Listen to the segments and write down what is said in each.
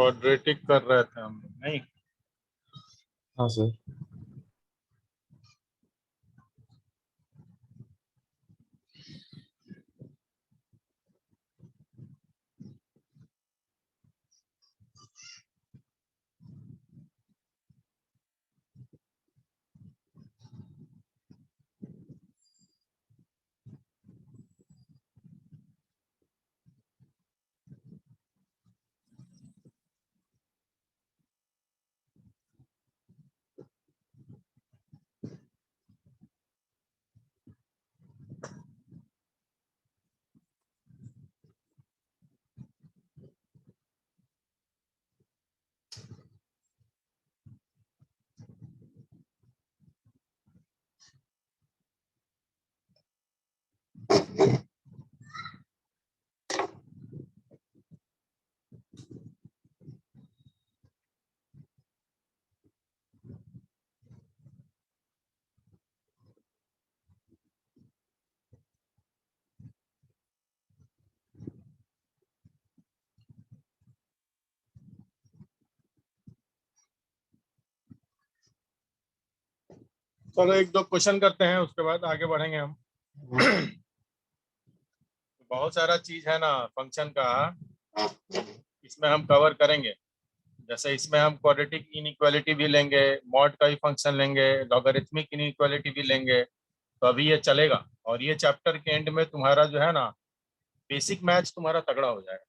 Quadratic कर रहे थे हम लोग, नहीं? हाँ सर। चलो एक दो क्वेश्चन करते हैं, उसके बाद आगे बढ़ेंगे हम। बहुत सारा चीज है ना फंक्शन का, इसमें हम कवर करेंगे। जैसे इसमें हम क्वाड्रेटिक इनइक्वालिटी भी लेंगे, मॉड का भी फंक्शन लेंगे, लॉगरिथमिक इनइक्वालिटी भी लेंगे। तो अभी ये चलेगा, और ये चैप्टर के एंड में तुम्हारा जो है ना बेसिक मैथ्स तुम्हारा तगड़ा हो जाएगा,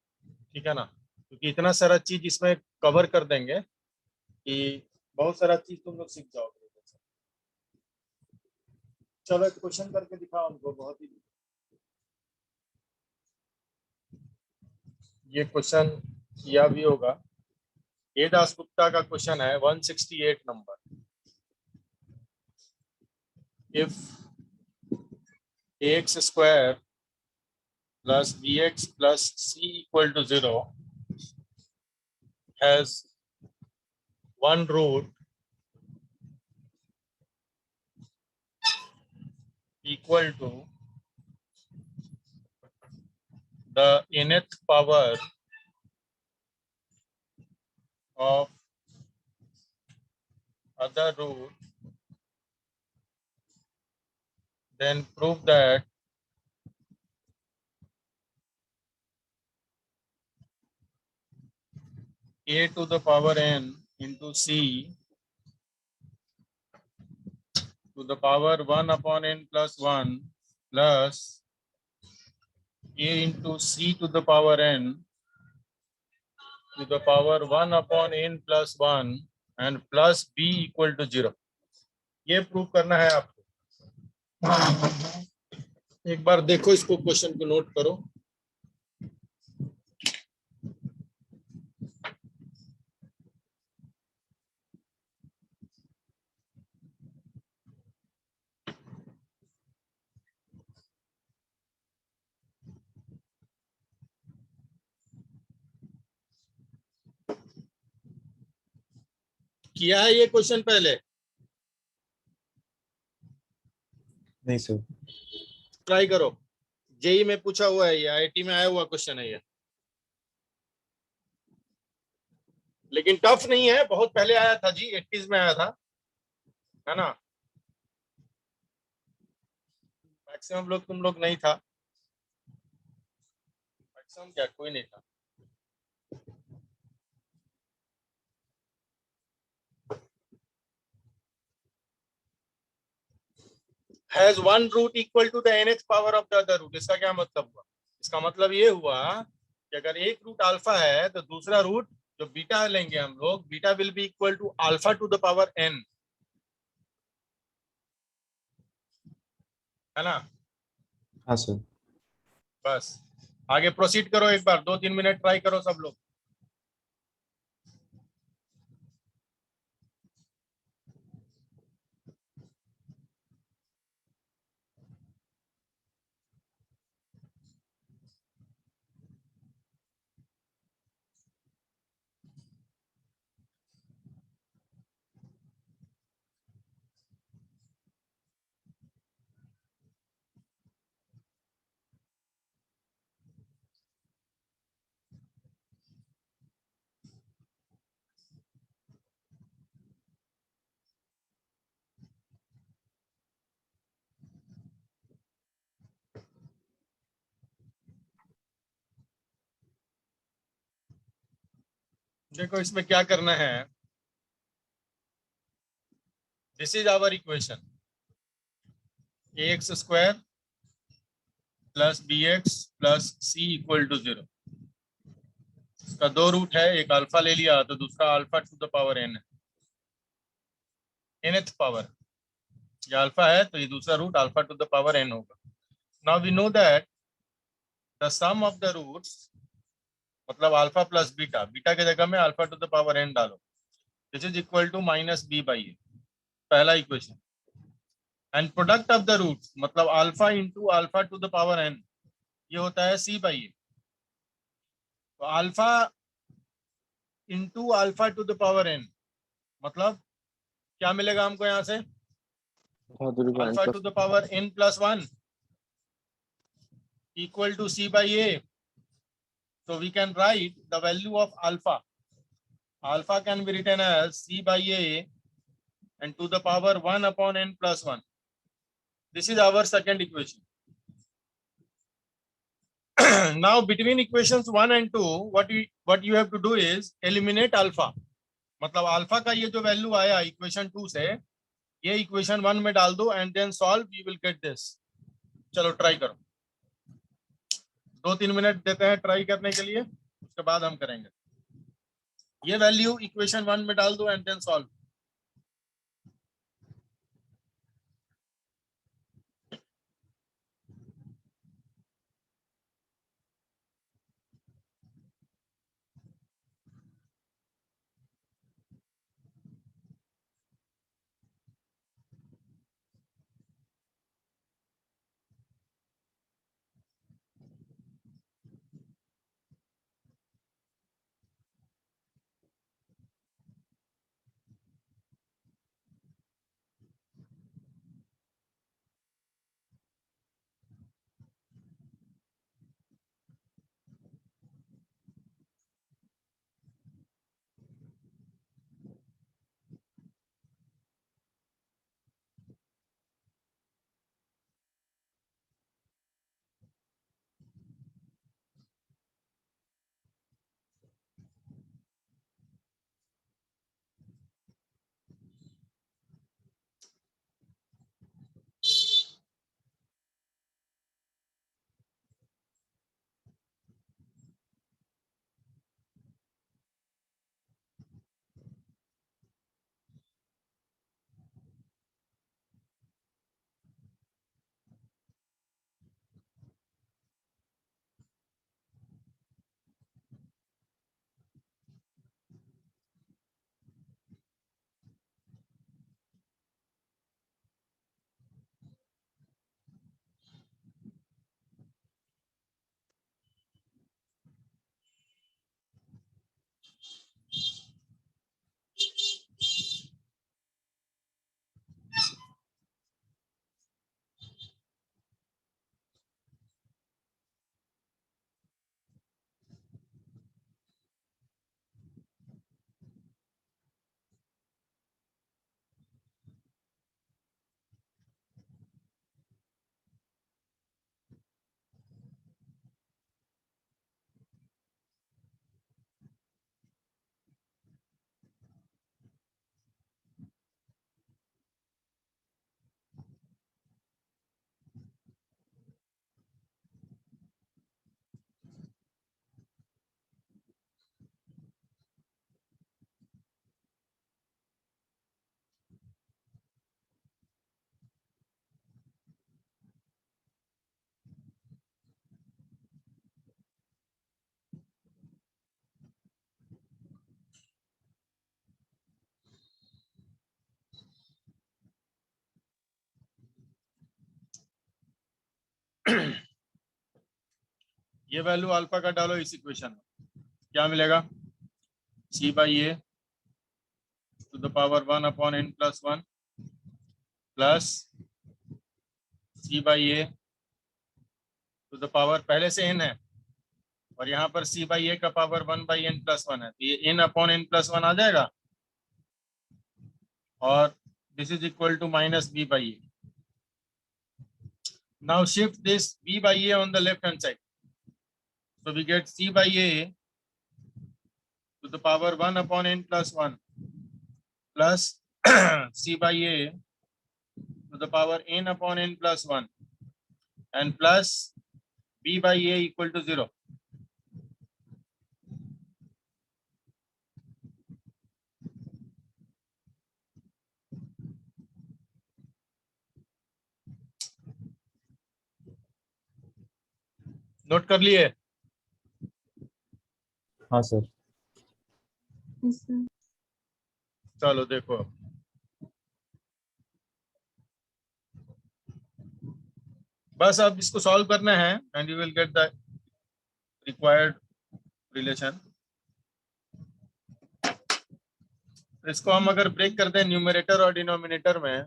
ठीक है ना? क्योंकि इतना सारा चीज इसमें कवर कर देंगे कि बहुत सारा चीज तुम लोग सीख जाओगे। चलो एक क्वेश्चन करके दिखाओ हमको, बहुत ही ये क्वेश्चन किया भी होगा। ए दासगुप्ता का क्वेश्चन है 168 number. If ax square plus bx plus c equal to 0 has one root equal to the nth power of other root, then prove that a to the power n into c to the power 1 upon n plus 1 plus a into c to the power n to the power 1 upon n plus 1 and plus b equal to 0। ये prove करना है आपको। एक बार देखो इसको, question को note करो। किया है ये क्वेश्चन पहले? नहीं सर। ट्राई करो। जेई में पूछा हुआ है, ये आईआईटी में आया हुआ क्वेश्चन है ये, लेकिन टफ नहीं है। बहुत पहले आया था जी, 80s में आया था, है ना? मैक्सिमम लोग, तुम लोग नहीं था। मैक्सिमम क्या, कोई नहीं था। Has one root equal to the nth power of the other root. इसका क्या मतलब हुआ? इसका मतलब ये हुआ कि अगर एक रूट अल्फा है तो दूसरा रूट जो बीटा लेंगे हम लोग, beta will be equal to alpha to the power n, है ना? हाँ सर। बस आगे प्रोसीड करो, एक बार 2-3 मिनट ट्राई करो सब लोग। देखो इसमें क्या करना है, this is our equation ax square plus bx plus c equal to 0। इसका दो रूट है, एक अल्फा ले लिया तो दूसरा alpha to the power n है, nth पावर। ये अल्फा है तो ये दूसरा root alpha to the power n होगा। Now we know that the sum of the roots, मतलब अल्फा प्लस बीटा, बीटा की जगह में alpha to the power n डालो, this is equal to minus B by a, पहला equation. And product of the roots मतलब alpha into alpha to the power n, ये होता है सी बाई ए। तो alpha into alpha to the power n मतलब क्या मिलेगा हमको यहाँ से, alpha to the power n plus 1 equal to C by A. So we can write the value of alpha. Alpha can be written as c by a and to the power 1 upon n plus 1. This is our second equation. Now between equations 1 and 2, what you have to do is eliminate alpha. मतलब alpha का ये जो value आया equation 2 से, ये equation 1 में डाल दो and then solve, you will get this. चलो ट्राई करो, 2-3 मिनट देते हैं ट्राई करने के लिए, उसके बाद हम करेंगे। ये वैल्यू इक्वेशन 1 में डाल दो एंड देन सॉल्व। ये वैल्यू अल्फा का डालो इस इक्वेशन में, क्या मिलेगा, c by a to the power 1 upon n plus 1 plus c by a to the power, पहले से n है और यहाँ पर सी बाई ए का पावर 1 बाई n प्लस 1 है, तो ये n अपॉन n प्लस 1 आ जाएगा और this is equal to minus B by A. Now shift this b by a on the left hand side, so we get c by a to the power 1 upon n plus 1 plus c by a to the power n upon n plus 1 and plus b by a equal to 0. Note कर लिए? हाँ sir. चलो देखो, बस अब इसको solve करना है and you will get the required relation. इसको हम अगर ब्रेक कर दें न्यूमरेटर और डिनोमिनेटर में,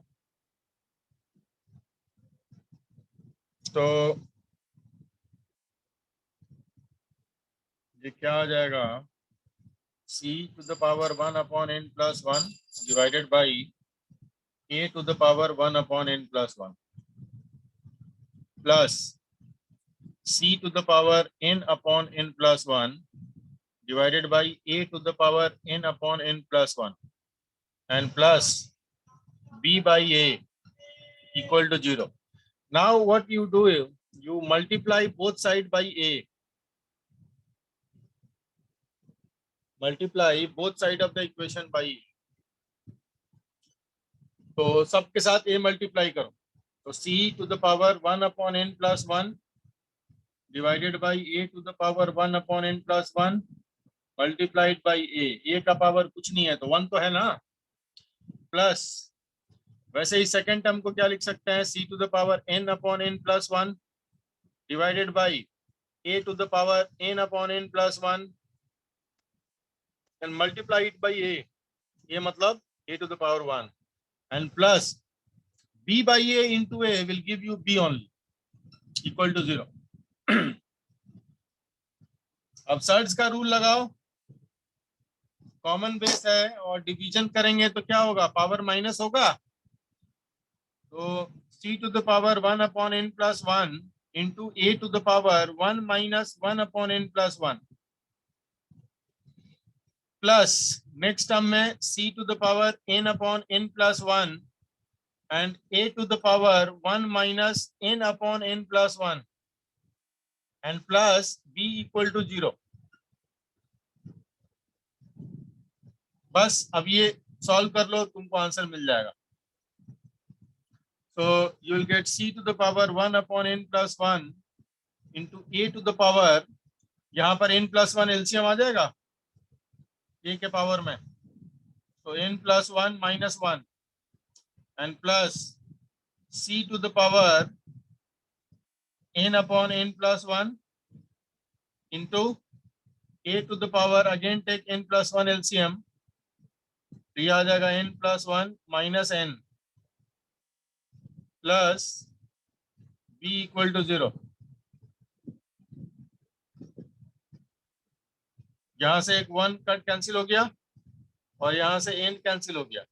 तो ये क्या आ जाएगा? c to the power 1 upon n plus 1 divided by a to the power 1 upon n plus 1 plus c to the power n upon n plus 1 divided by a to the power n upon n plus 1 and plus b by a equal to 0. Now what you do is you multiply both sides by a. Multiply both sides of the equation by a. तो सबके साथ a multiply करो, तो c to the power 1 upon n plus 1 divided by a to the power 1 upon n plus 1 multiplied by a का power कुछ नहीं है तो 1 तो है ना, प्लस वैसे ही सेकंड टर्म को क्या लिख सकते हैं? c to the power n upon n plus 1 divided by a to the power n upon n plus 1 and multiply it by a. ये मतलब a to the power 1 and plus b by a into a will give you b only equal to 0. अब shirts का rule लगाओ, common base है और division करेंगे तो क्या होगा? पावर माइनस होगा, तो c to the power 1 upon n plus 1 into a to the power 1 minus 1 upon n plus 1 plus next term में c to the power n upon n plus 1 and a to the power 1 minus n upon n plus 1 and plus b equal to 0. बस अब ये solve कर लो, तुमको answer मिल जाएगा. So you will get c to the power 1 upon n plus 1 into a to the power, यहाँ पर n plus 1 LCM आ जाएगा a के पावर में, तो n plus 1 minus 1 and plus c to the power n upon n plus 1 into a to the power, again take n plus 1 LCM, तो ये आ जाएगा n plus 1 minus n plus b equal to 0. यहां से एक 1 cut cancel हो गया और यहां से n कैंसिल हो गया.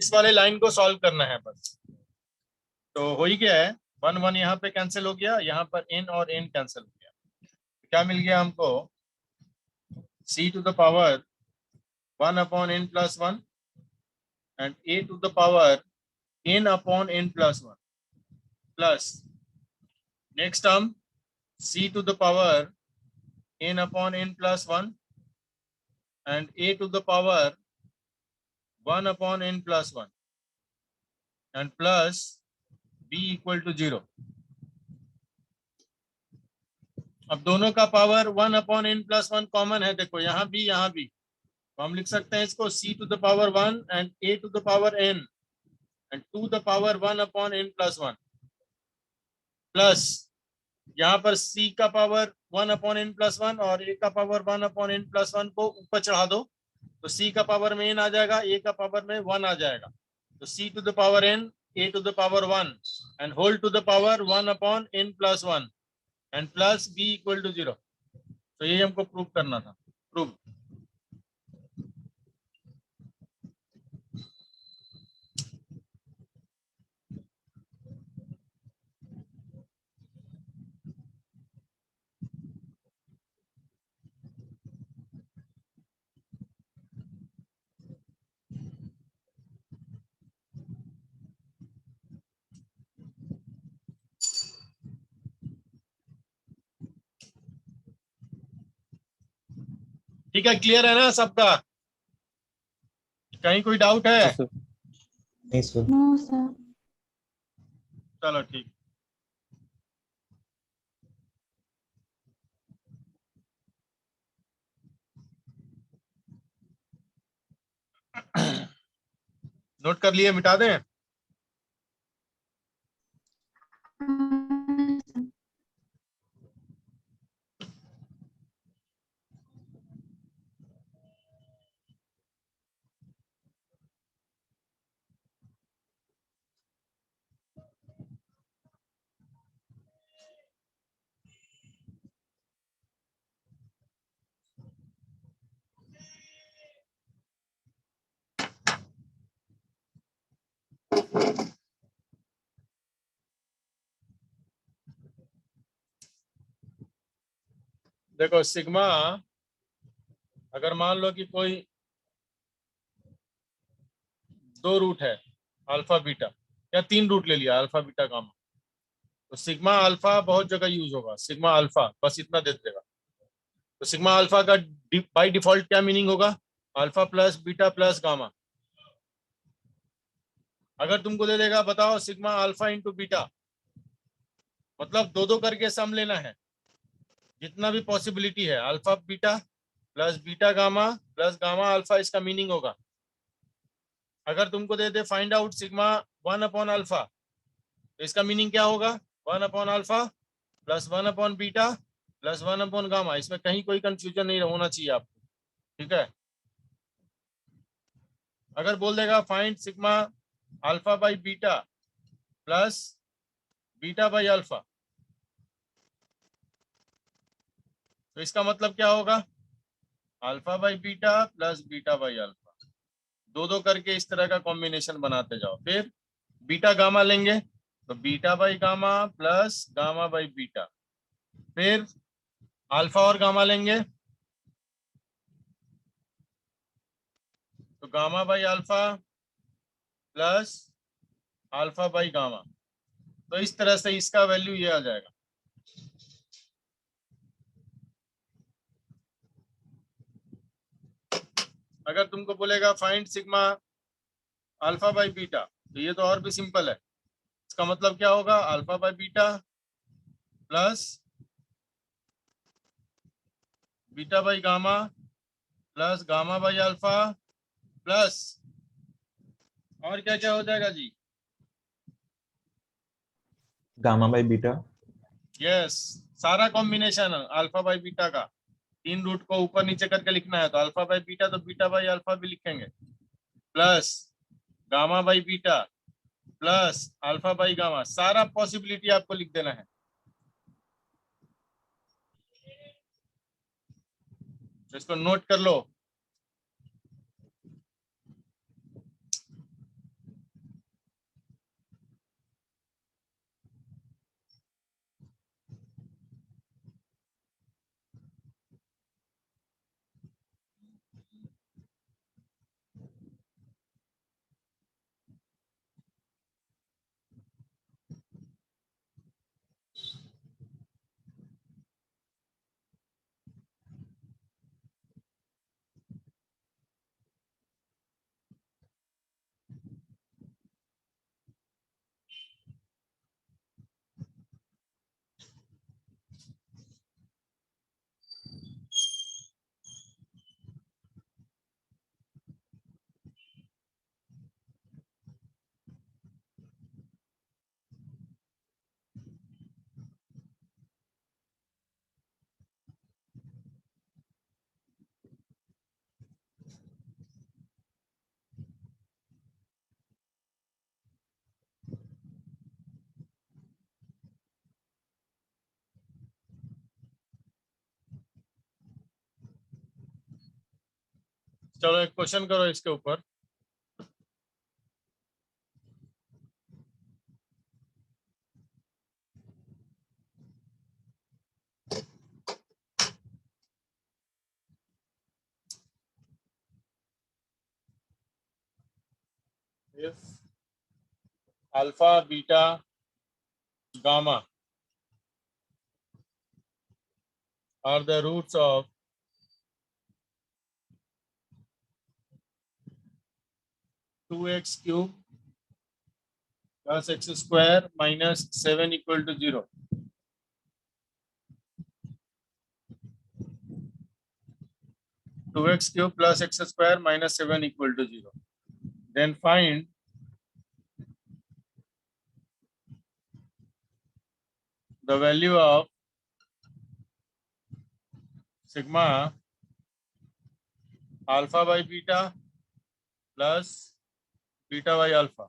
इस वाले लाइन को सॉल्व करना है बस। तो हो ही गया है, 1 1 यहाँ पे कैंसिल हो गया, यहाँ पर n और n कैंसिल हो गया। क्या मिल गया हमको? c to the power 1 upon n plus 1 and a to the power n upon n plus 1 plus next term c to the power n upon n plus 1 and a to the power 1 upon n plus 1 and plus b equal to 0। अब दोनों का power 1 upon n plus 1 common है, देखो यहाँ भी, तो हम लिख सकते हैं इसको c to the power 1 and a to the power n and to the power 1 upon n plus 1 plus यहाँ पर c का पावर 1 अपॉन n प्लस 1 और a का पावर 1 अपॉन n प्लस 1 को ऊपर चढ़ा दो, तो c का पावर में n आ जाएगा, a का पावर में 1 आ जाएगा, तो c to the power n a to the power 1 and whole to the power 1 upon n plus 1 and plus b equal to 0। तो ये हमको प्रूव करना था। प्रूव। ठीक है, क्लियर है ना सबका? कहीं कोई डाउट है? हाँ सर। नहीं सर। No sir. चलो ठीक। नोट कर लिए, मिटा दें? देखो सिग्मा, अगर मान लो कि कोई दो रूट है अल्फा बीटा, या 3 रूट ले लिया अल्फा बीटा गामा, तो सिग्मा अल्फा बहुत जगह यूज होगा, सिग्मा अल्फा बस इतना दे देगा। तो सिग्मा अल्फा का बाय डिफॉल्ट क्या मीनिंग होगा? Alpha plus beta plus gamma. अगर तुमको दे देगा बताओ सिग्मा अल्फा इंटू बीटा, मतलब दो दो करके सम लेना है, जितना भी पॉसिबिलिटी है, alpha beta plus beta gamma plus gamma alpha, इसका मीनिंग होगा। अगर तुमको दे दे find out sigma 1 upon alpha, तो इसका मीनिंग क्या होगा? 1 upon alpha plus 1 upon beta plus 1 upon gamma. इसमें कहीं कोई कंफ्यूजन नहीं होना चाहिए आपको, ठीक है? अगर बोल देगा find sigma alpha by beta plus beta by alpha, तो इसका मतलब क्या होगा? Alpha by beta plus beta by alpha, दो दो करके इस तरह का कॉम्बिनेशन बनाते जाओ। फिर बीटा गामा लेंगे तो beta by gamma plus gamma by beta, फिर अल्फा और गामा लेंगे तो gamma by alpha plus alpha by gamma, तो इस तरह से इसका वैल्यू ये आ जाएगा। अगर तुमको बोलेगा find sigma alpha by beta, तो ये तो और भी सिंपल है। इसका मतलब क्या होगा? Alpha by beta plus beta by gamma plus gamma by alpha plus, और क्या क्या हो जाएगा जी? Gamma by beta. यस, सारा कॉम्बिनेशन अल्फा बाई बीटा का, 3 रूट को ऊपर नीचे करके लिखना है, तो अल्फा बाई बीटा तो बीटा बाई अल्फा भी लिखेंगे, plus gamma by beta plus alpha by gamma, सारा पॉसिबिलिटी आपको लिख देना है। तो इसको नोट कर लो। चलो एक क्वेश्चन करो इसके ऊपर। If alpha, beta, gamma are the roots of 2x cube plus x square minus 7 equal to 0. Two x cube plus x square minus 7 equal to 0. Then find the value of sigma alpha by beta plus beta by alpha.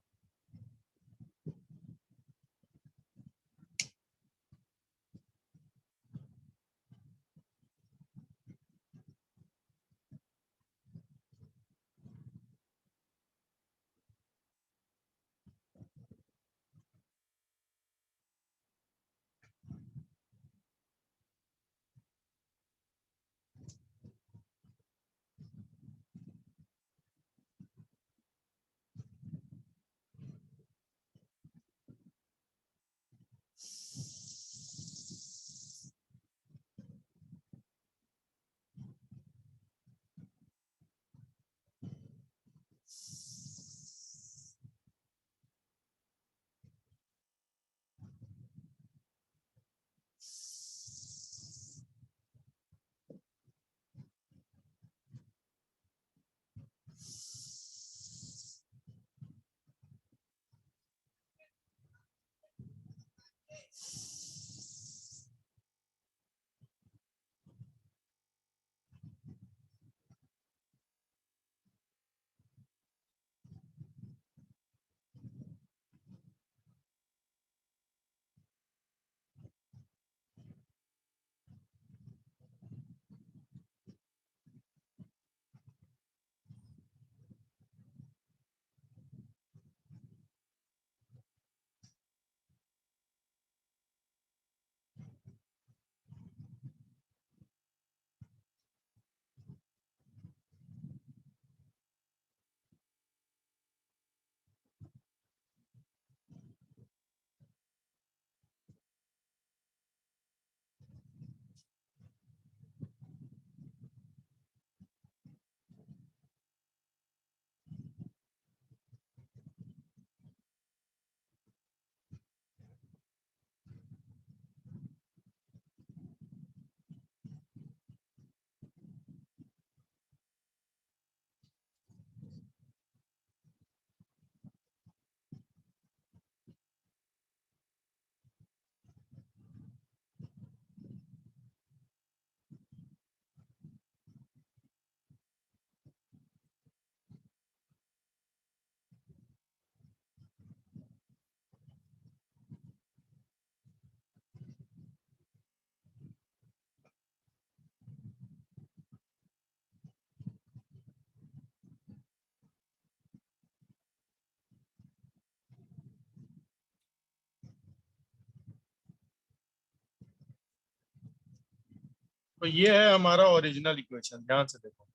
तो ये है हमारा original equation, ध्यान से देखो।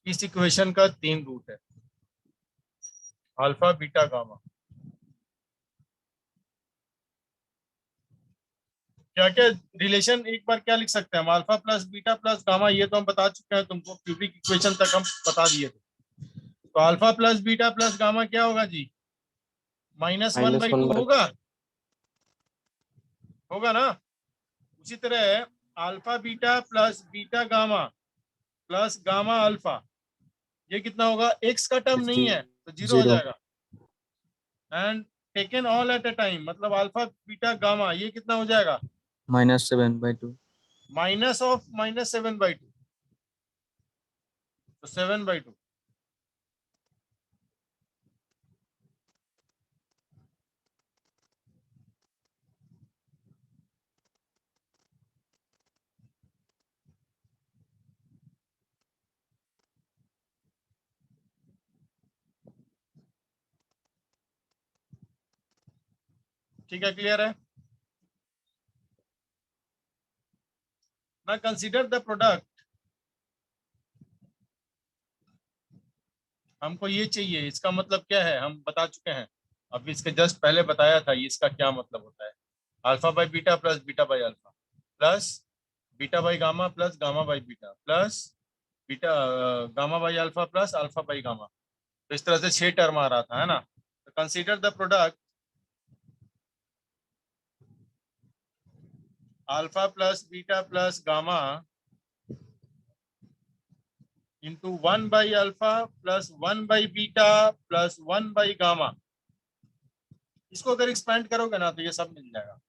इस equation का 3 root है, अल्फा बीटा गामा। क्या क्या रिलेशन, एक बार क्या लिख सकते हैं हम? Alpha plus beta plus gamma, ये तो हम बता चुके हैं तुमको, क्यूबिक इक्वेशन तक हम बता दिए थे। तो alpha plus beta plus gamma क्या होगा जी? -1 minus by one two by होगा, होगा ना? उसी तरह alpha beta plus beta gamma plus gamma alpha, ये कितना होगा? एक्स का टर्म नहीं है तो जीरो हो जीरो जाएगा। And taken all at a time, मतलब अल्फा बीटा गामा, ये कितना हो जाएगा? -7/2 माइनस ऑफ -7/2, तो 7/2। ठीक है, क्लियर है ना? कंसीडर द प्रोडक्ट, हमको ये चाहिए, इसका मतलब क्या है हम बता चुके हैं, अब इसके जस्ट पहले बताया था ये इसका क्या मतलब होता है। Alpha by beta plus beta by alpha plus beta by gamma plus gamma by beta plus beta gamma by alpha plus alpha by gamma. तो इस तरह से 6 टर्म आ रहा था, है ना? तो consider the product alpha plus beta plus gamma into 1 by alpha plus 1 by beta plus 1 by gamma. इसको अगर एक्सपेंड करोगे ना तो ये सब मिल जाएगा,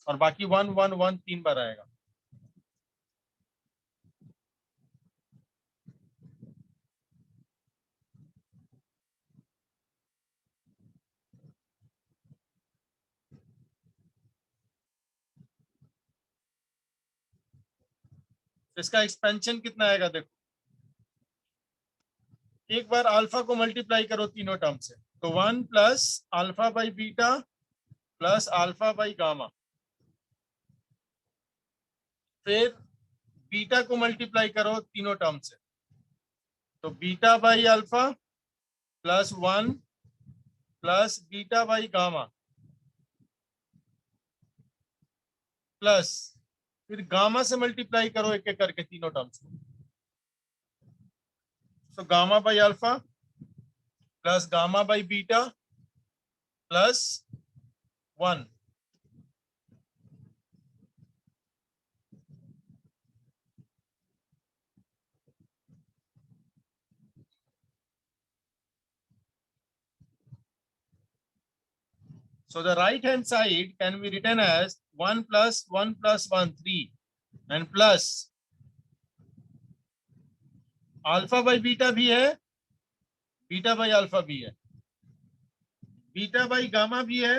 और बाकी 1 1 1 3 बार आएगा। इसका एक्सपेंशन कितना आएगा देखो, एक बार अल्फा को मल्टीप्लाई करो तीनों टर्म से, तो 1 plus alpha by beta plus alpha by gamma, फिर बीटा को मल्टीप्लाई करो तीनों टर्म से, तो beta by alpha plus 1 plus beta by gamma plus फिर गामा से मल्टीप्लाई करो एक एक करके तीनों टर्म्स को, तो gamma by alpha plus gamma by beta plus 1। So the right hand side can be written as 1 plus 1 plus 1 3 and plus alpha by beta भी है, बीटा बाई अल्फा भी है, बीटा बाई गामा भी है,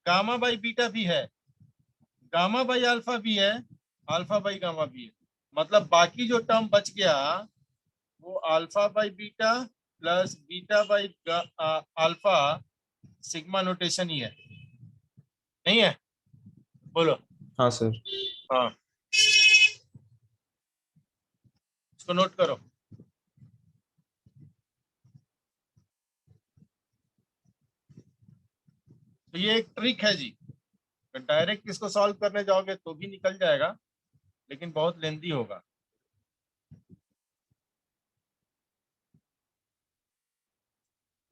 gamma by beta भी है, gamma by alpha भी है, अल्फा बाई गामा भी है। मतलब बाकी जो टर्म बच गया वो alpha by beta plus beta by alpha sigma notation ही है, नहीं है? बोलो। हाँ सर। हाँ, इसको नोट करो। तो ये एक ट्रिक है जी, डायरेक्ट इसको सॉल्व करने जाओगे तो भी निकल जाएगा, लेकिन बहुत लेंदी होगा।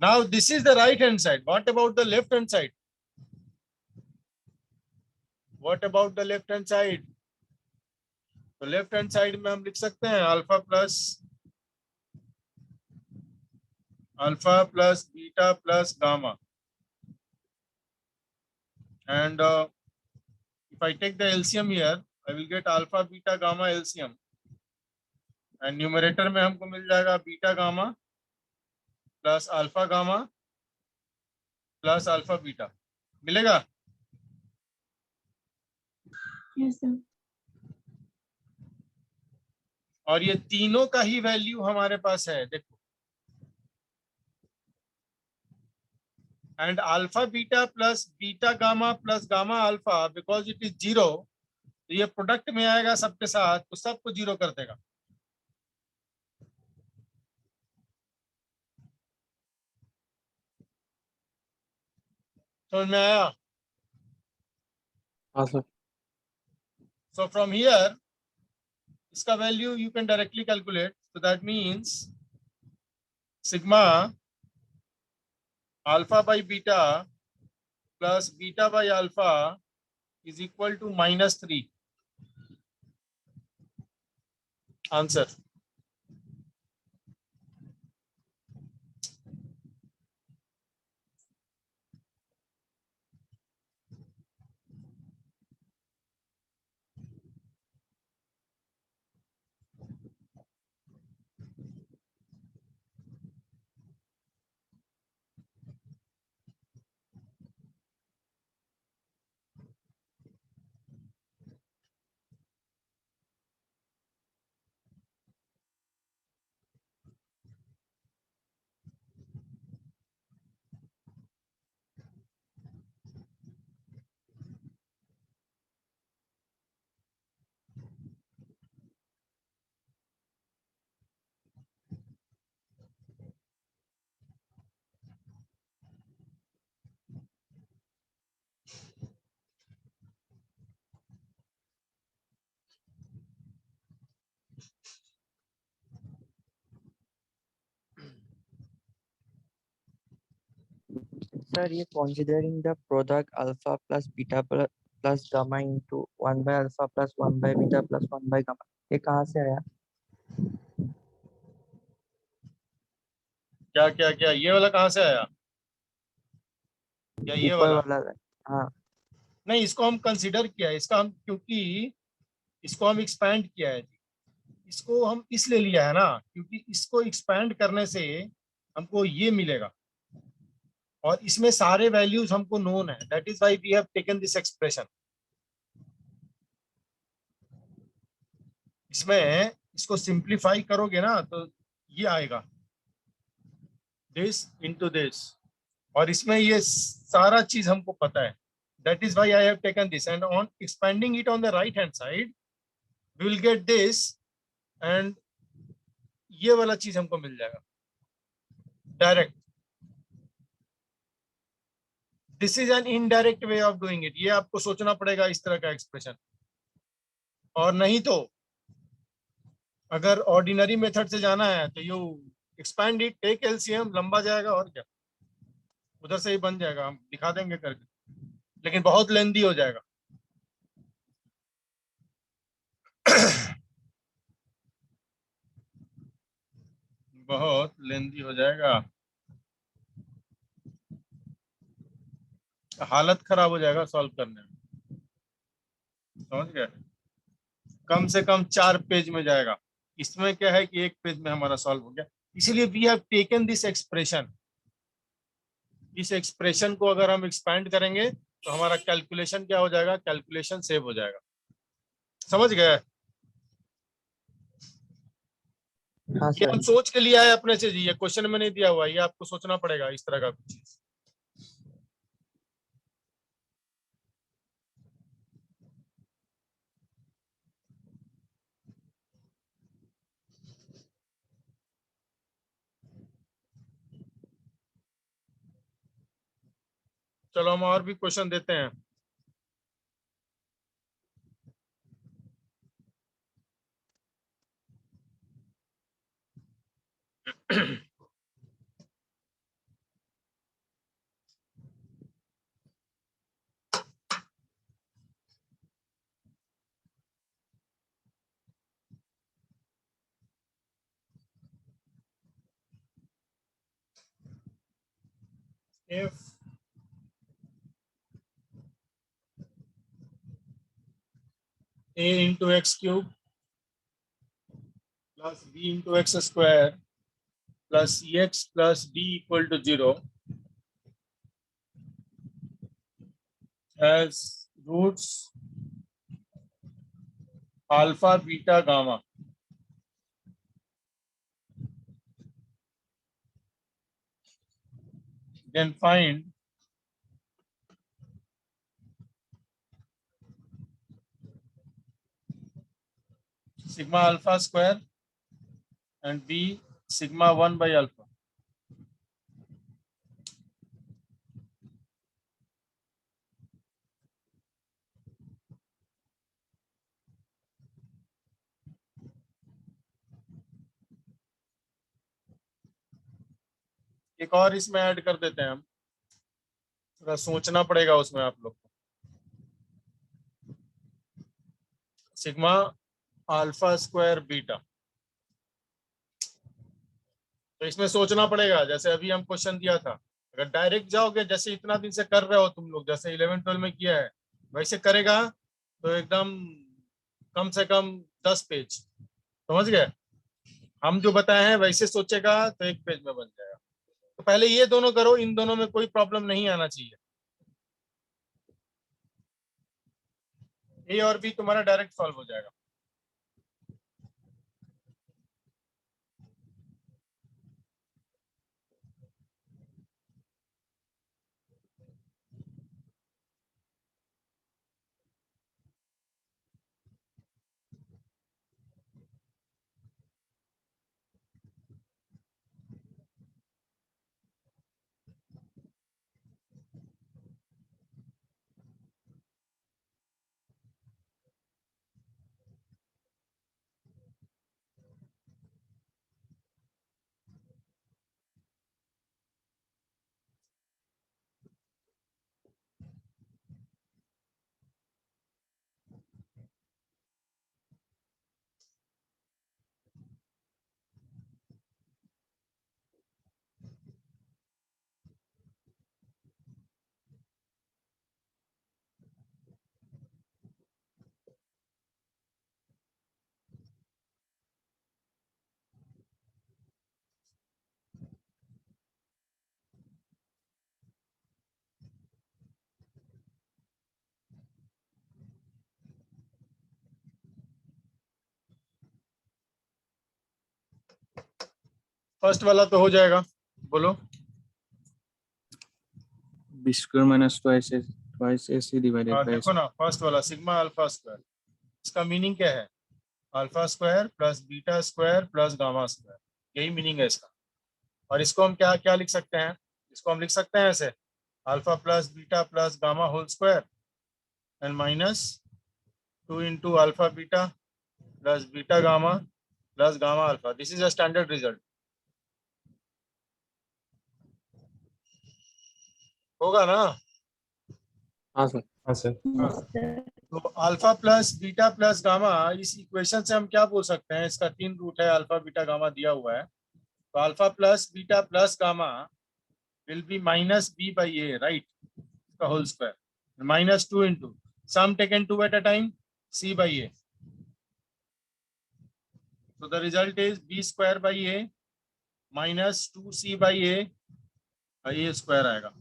Now this is the right hand side, what about the left hand side? What about the left hand side? तो लेफ्ट हैंड साइड में हम लिख सकते हैं alpha plus beta plus gamma, and if I take the LCM here I will get alpha beta gamma LCM, and numerator में हमको मिल जाएगा beta gamma plus alpha gamma plus alpha beta, मिलेगा? Yes, sir. और ये तीनों का ही value हमारे पास है देखो, and alpha beta plus beta gamma plus gamma alpha because it is zero, तो ये प्रोडक्ट में आएगा सबके साथ तो सबको जीरो कर देगा। समझ में आया? हाँ सर। सो फ्रॉम हियर इसका value you can directly calculate, so that means sigma alpha by beta plus beta by alpha is equal to -3। Answer. Sir, ये considering the product alpha plus beta plus gamma into 1 by alpha plus 1 by beta plus 1 by gamma, ये कहाँ से आया? क्या क्या क्या, ये वाला कहाँ से आया? या ये ऊपर वाला? वाला। हाँ। नहीं, इसको हम कंसीडर किया है, इसका हम, क्योंकि इसको हम एक्सपैंड किया है जी। इसको हम इसलिए लिया है ना, क्योंकि इसको एक्सपैंड करने से हमको ये मिलेगा, और इसमें सारे वैल्यूज हमको नोन है, that is why we have taken this expression. इसमें इसको सिंप्लीफाई करोगे ना तो ये आएगा, दिस इनटू दिस, और इसमें ये सारा चीज हमको पता है, that is why I have taken this, and on expanding it on the right hand side we will get this, and ये वाला चीज हमको मिल जाएगा direct. This is an indirect way of doing it, ये आपको सोचना पड़ेगा इस तरह का एक्सप्रेशन, और नहीं तो अगर ऑर्डिनरी मेथड से जाना है तो you expand it, take LCM, लंबा जाएगा, और क्या, उधर से ही बन जाएगा, हम दिखा देंगे करके, लेकिन बहुत लेंदी हो जाएगा। बहुत लेंदी हो जाएगा, हालत खराब हो जाएगा सॉल्व करने में, समझ गए? कम से कम 4 पेज में जाएगा, इसमें क्या है कि 1 पेज में हमारा सॉल्व हो गया। इसीलिए we have taken this expression, इस एक्सप्रेशन को अगर हम एक्सपैंड करेंगे तो हमारा कैलकुलेशन क्या हो जाएगा, कैलकुलेशन सेव हो जाएगा, समझ गए? हाँ ये हम सर। सोच के लिया है अपने से जी, ये क्वेश्चन में नहीं दिया हुआ, ये आपको सोचना पड़ेगा इस तरह का कुछ चीज। चलो हम और भी क्वेश्चन देते हैं। if a into x cube plus b into x square plus ex plus d equal to 0 has roots alpha, beta, gamma, then find sigma alpha square and b sigma 1 by alpha. एक और इसमें add कर देते हैं हम, थोड़ा सोचना पड़ेगा उसमें आप लोग को। सिग्मा अल्फा स्क्वायर बीटा, तो इसमें सोचना पड़ेगा, जैसे अभी हम क्वेश्चन दिया था, अगर डायरेक्ट जाओगे जैसे इतना दिन से कर रहे हो तुम लोग, जैसे 11 12 में किया है वैसे करेगा तो एकदम कम से कम 10 पेज, समझ गए? हम जो बताए हैं वैसे सोचेगा तो 1 पेज में बन जाएगा। तो पहले ये दोनों करो, इन दोनों में कोई प्रॉब्लम नहीं आना चाहिए, ए और बी तुम्हारा डायरेक्ट सॉल्व हो जाएगा। फर्स्ट वाला तो हो जाएगा, बोलो। b square minus twice ac divided by देखो ना, फर्स्ट वाला सिग्मा अल्फा स्क्वायर, इसका मीनिंग क्या है? Alpha square plus beta square plus gamma square, यही मीनिंग है इसका। और इसको हम क्या क्या लिख सकते हैं? इसको हम लिख सकते हैं ऐसे, alpha plus beta plus gamma whole square and minus 2 into alpha beta plus beta gamma plus gamma alpha. This is a standard result, होगा ना? हाँ सर। हाँ सर। तो alpha plus beta plus gamma, इस इक्वेशन से हम क्या बोल सकते हैं? इसका 3 रूट है, अल्फा बीटा गामा दिया हुआ है। तो alpha plus beta plus gamma will be minus B by a, right, का whole square minus 2 into sum taken 2 at a time c by A. So the result is b square by a minus 2c by a square आएगा।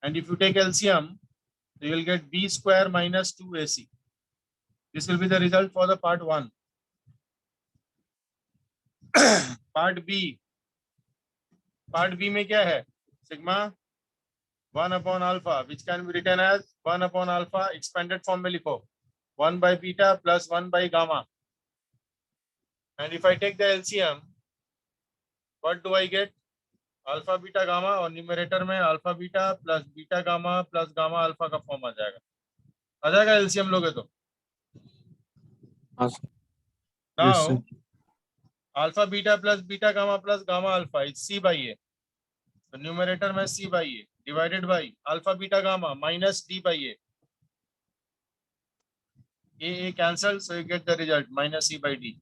And if you take LCM, you will get b square minus 2ac. This will be the result for the part 1. part B में क्या है? Sigma 1 upon alpha, which can be written as 1 upon alpha expanded form में लिखो, 1 by beta plus 1 by gamma. And if I take the LCM, what do I get? Alpha beta gamma, और numerator में alpha beta plus beta gamma plus gamma alpha का form आ जाएगा। आ जाएगा LCM लोगे तो? हाँ sir. Now alpha beta plus beta gamma plus gamma alpha is c by ए। तो न्यूमरेटर में c by a divided by alpha beta gamma minus d by a cancel, so you get the result minus c by d.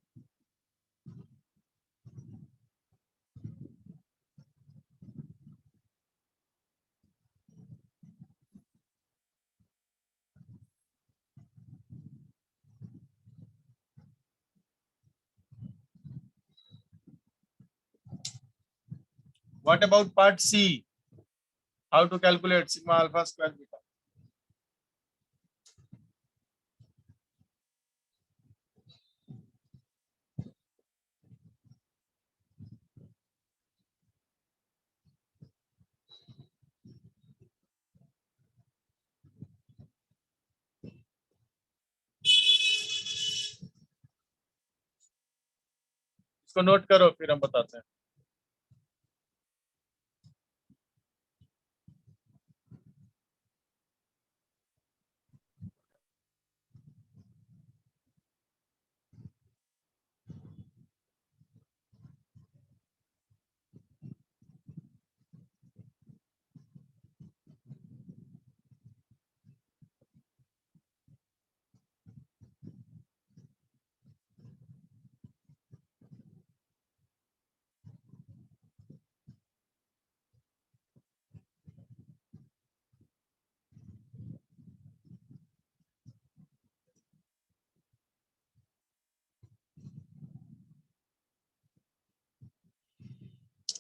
What about part C? How to calculate sigma alpha square beta? इसको note करो, फिर हम बताते हैं।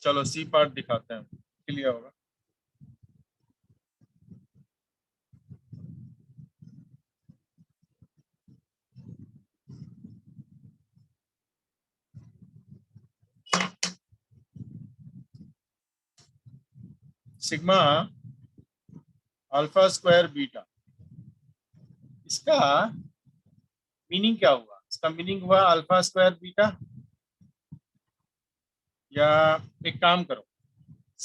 चलो C part दिखाते हैं, clear होगा। सिग्मा अल्फा स्क्वायर बीटा, इसका मीनिंग क्या हुआ? इसका मीनिंग हुआ अल्फा स्क्वायर बीटा, या एक काम करो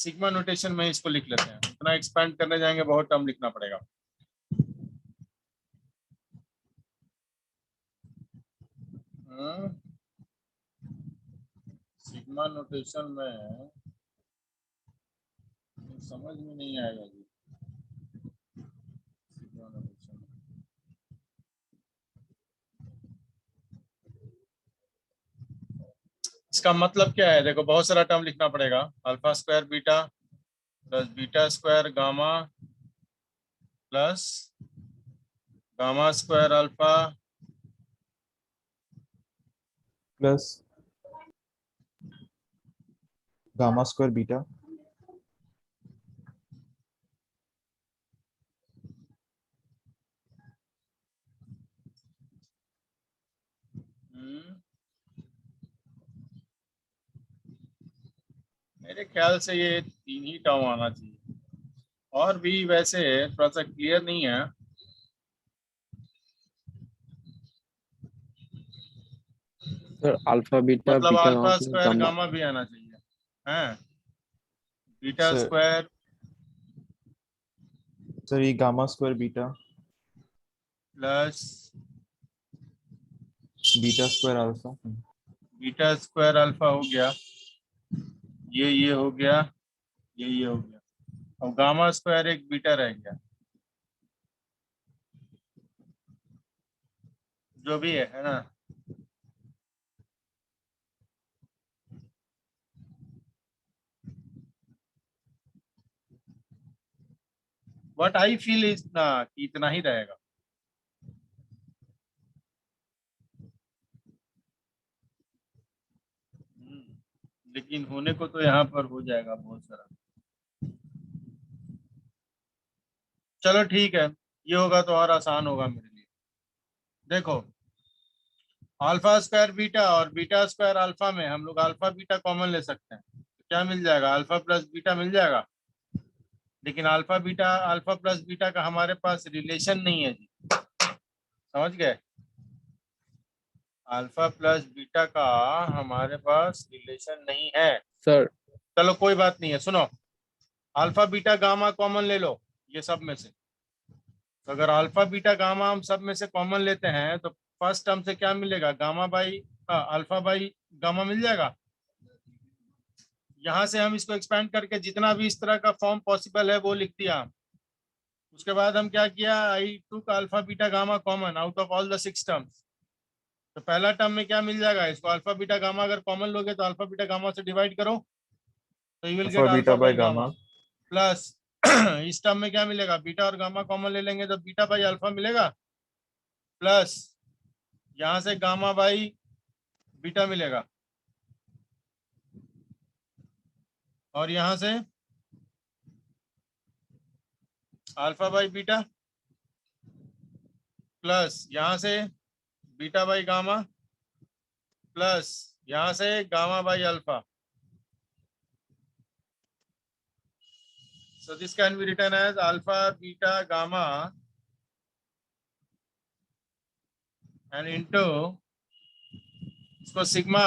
सिग्मा नोटेशन में इसको लिख लेते हैं, इतना एक्सपेंड करने जाएंगे बहुत टर्म लिखना पड़ेगा। सिग्मा नोटेशन में समझ में नहीं आएगा जी। सिग्मा नोटेशन इसका मतलब क्या है? देखो बहुत सारा टर्म लिखना पड़ेगा, alpha square beta plus beta square gamma plus gamma square alpha plus gamma square beta मेरे ख्याल से ये 3 ही टर्म आना चाहिए, और भी वैसे थोड़ा सा क्लियर नहीं है। सर अल्फा बीटा मतलब beta gamma alpha plus square gamma. Gamma भी आना चाहिए, हैं? बीटा सर स्क्वायर सर ये gamma square beta plus beta square alpha. Beta square alpha हो गया, ये हो गया, ये हो गया, और गामा स्क्वायर एक बीटा रह गया, जो भी है ना। व्हाट आई फील इज ना कि इतना ही रहेगा। लेकिन होने को तो यहाँ पर हो जाएगा बहुत सारा। चलो ठीक है, ये होगा तो और आसान होगा मेरे लिए। देखो, अल्फा स्क्वायर बीटा और बीटा स्क्वायर अल्फा में हम लोग अल्फा बीटा कॉमन ले सकते हैं, तो क्या मिल जाएगा? अल्फा प्लस बीटा मिल जाएगा। लेकिन अल्फा प्लस बीटा का हमारे पास रिलेशन नहीं है जी, समझ गए? अल्फा प्लस बीटा का हमारे पास रिलेशन नहीं है। सर चलो कोई बात नहीं है, सुनो, अल्फा बीटा गामा कॉमन ले लो ये सब में से। तो अगर अल्फा बीटा गामा हम सब में से कॉमन लेते हैं तो फर्स्ट टर्म से क्या मिलेगा? Gamma by alpha by gamma मिल जाएगा। यहां से हम इसको एक्सपेंड करके जितना भी इस तरह का फॉर्म पॉसिबल है वो लिख दिया। उसके बाद हम क्या किया? I took alpha beta gamma common out of all the 6 terms. तो पहला टर्म में क्या मिल जाएगा? इसको अल्फा बीटा गामा अगर कॉमन लोगे तो अल्फा बीटा गामा से डिवाइड करो, तो you will alpha get beta alpha by by gamma gamma plus इस टर्म में क्या मिलेगा? बीटा और गामा कॉमन ले लेंगे तो बीटा बाई अल्फा मिलेगा, प्लस यहां से गामा बाई बीटा मिलेगा, और यहां से अल्फा बाई बीटा, प्लस यहां से बीटा बाई गामा, प्लस यहां से gamma by alpha. So this can be written as alpha, beta, gamma, and into इसको sigma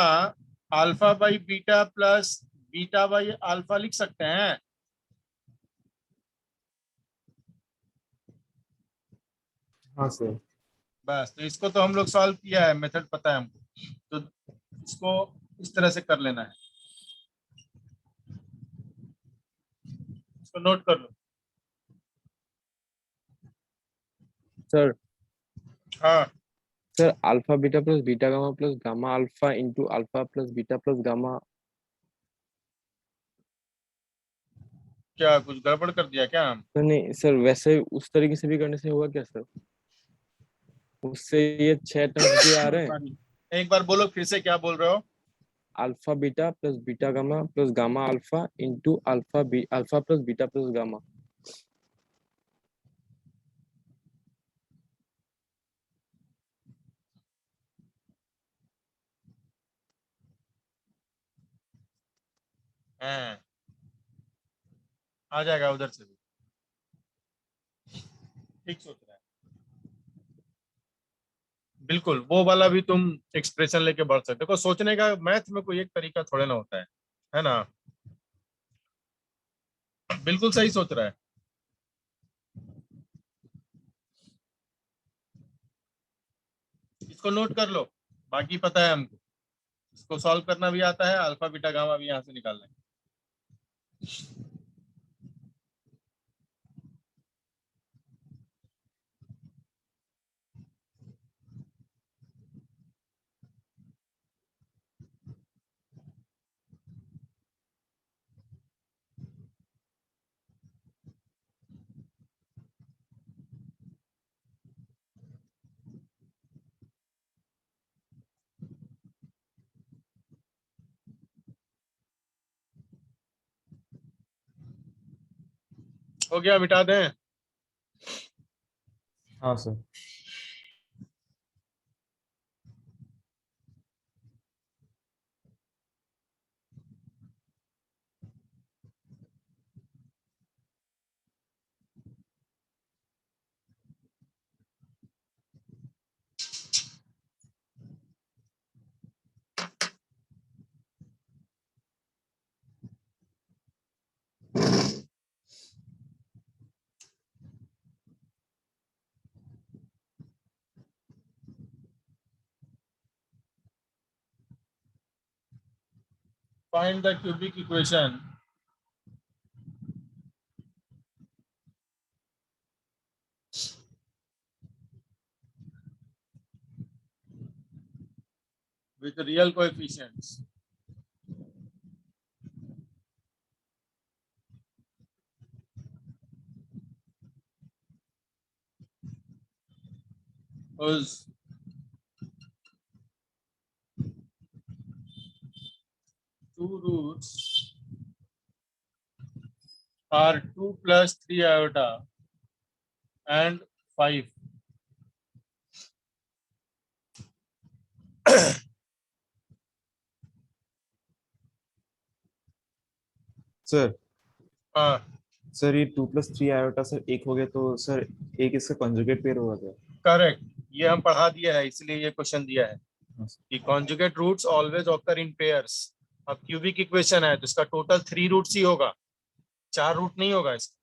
alpha by beta plus beta by alpha लिख सकते हैं। हाँ सर। बस, तो इसको तो हम लोग सॉल्व किया है, मेथड पता है हमको, तो इसको इस तरह से कर लेना है। इसको नोट कर लो। सर हाँ, sir alpha beta plus beta gamma plus gamma alpha into alpha plus beta plus gamma. क्या कुछ गड़बड़ कर दिया क्या हम? सर नहीं सर, वैसे उस तरीके से भी करने से होगा क्या सर? उससे ये 6 टर्म्स भी आ रहे हैं। एक बार बोलो फिर से, क्या बोल रहे हो? Alpha beta plus beta gamma plus gamma alpha into alpha plus beta plus gamma. हाँ, आ जाएगा उधर से भी, ठीक सोच रहा है। बिल्कुल, वो वाला भी तुम एक्सप्रेशन लेके बढ़ सकते हो। देखो, सोचने का मैथ में कोई एक तरीका थोड़े ना होता है ना? बिल्कुल सही सोच रहा है। इसको नोट कर लो, बाकी पता है हमको। इसको सॉल्व करना भी आता है, अल्फा बीटा गामा भी यहाँ से निकाल लेंगे। हो गया, मिटा दें? हाँ sir. find the cubic equation with real coefficients. Whose two roots are 2 plus 3 iota and 5. Sir हाँ सर ये 2+3 आयोटा सर एक हो गया तो सर एक इसका कॉन्जुगेट पेयर होगा क्या? करेक्ट, ये हम पढ़ा दिया है, इसलिए ये क्वेश्चन दिया है हाँ सर। कि conjugate roots always occur in pairs. अब क्यूबिक इक्वेशन है तो इसका टोटल 3 रूट्स ही होगा, 4 रूट नहीं होगा इसका।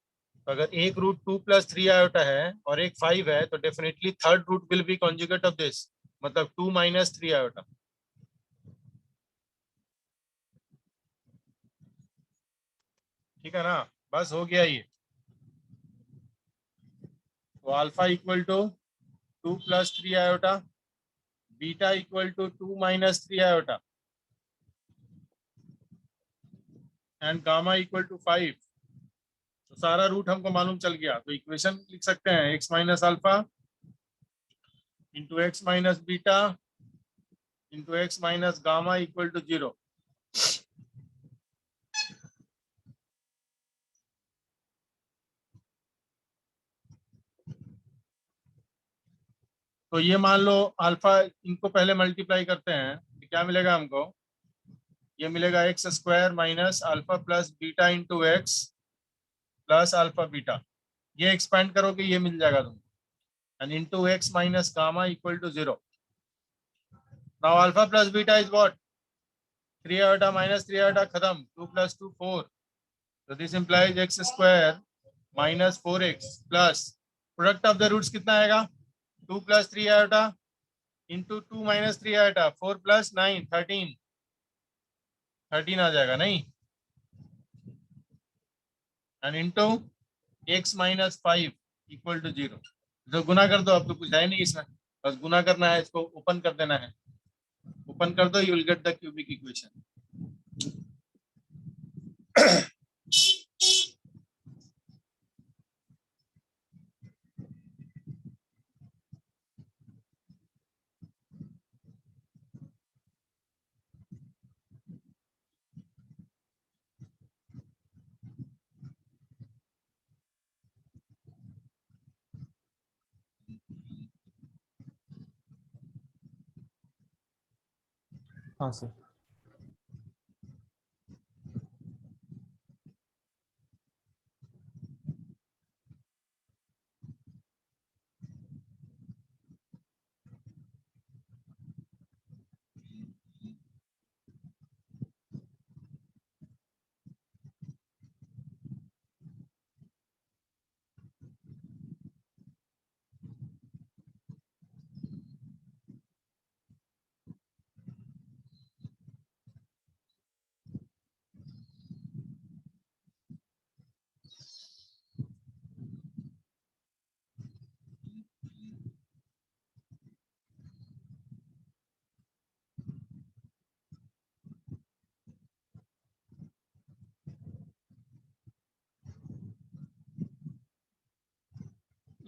तो अगर एक रूट 2 plus 3 आयोटा है और एक 5 है तो definitely third root will be conjugate of this, मतलब 2 minus 3 आयोटा। ठीक है ना, बस हो गया ये। तो alpha equal to 2 plus 3 iota, beta equal to 2 minus 3 iota and gamma equal to 5। तो सारा रूट हमको मालूम चल गया, तो इक्वेशन लिख सकते हैं x minus alpha into x minus beta into x minus gamma equal to 0। तो ये मान लो अल्फा, इनको पहले मल्टीप्लाई करते हैं तो क्या मिलेगा हमको, ये मिलेगा x square minus alpha plus beta into x plus alpha beta. ये एक्सपेंड करोगे ये मिल जाएगा तुमको, and into x minus gamma equal to 0। Now alpha plus beta is what, 3 iota minus 3 iota खत्म, 2 plus 2 4। तो this implies x square minus 4x plus product of the roots कितना आएगा, 2 plus 3 iota into 2 minus 3 iota, 4 plus 9 13 13 आ जाएगा नहीं, and into x minus 5 equal to 0। तो गुना कर दो, अब तो कुछ है नहीं इसमें, बस गुना करना है, इसको ओपन कर देना है, ओपन कर दो, you will get the cubic equation. हाँ सर।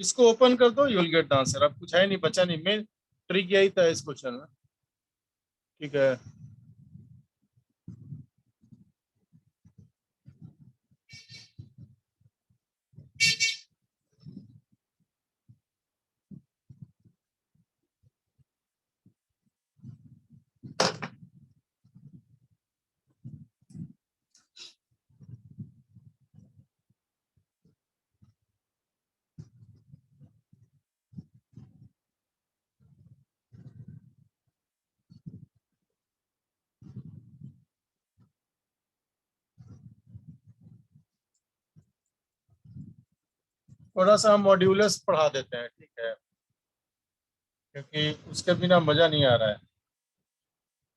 इसको ओपन कर दो, you will get the answer. अब कुछ है नहीं, बचा नहीं, मेन ट्रिक यही था इस क्वेश्चन में। ठीक है, थोड़ा सा हम मॉड्यूलस पढ़ा देते हैं, ठीक है, क्योंकि उसके बिना मजा नहीं आ रहा है।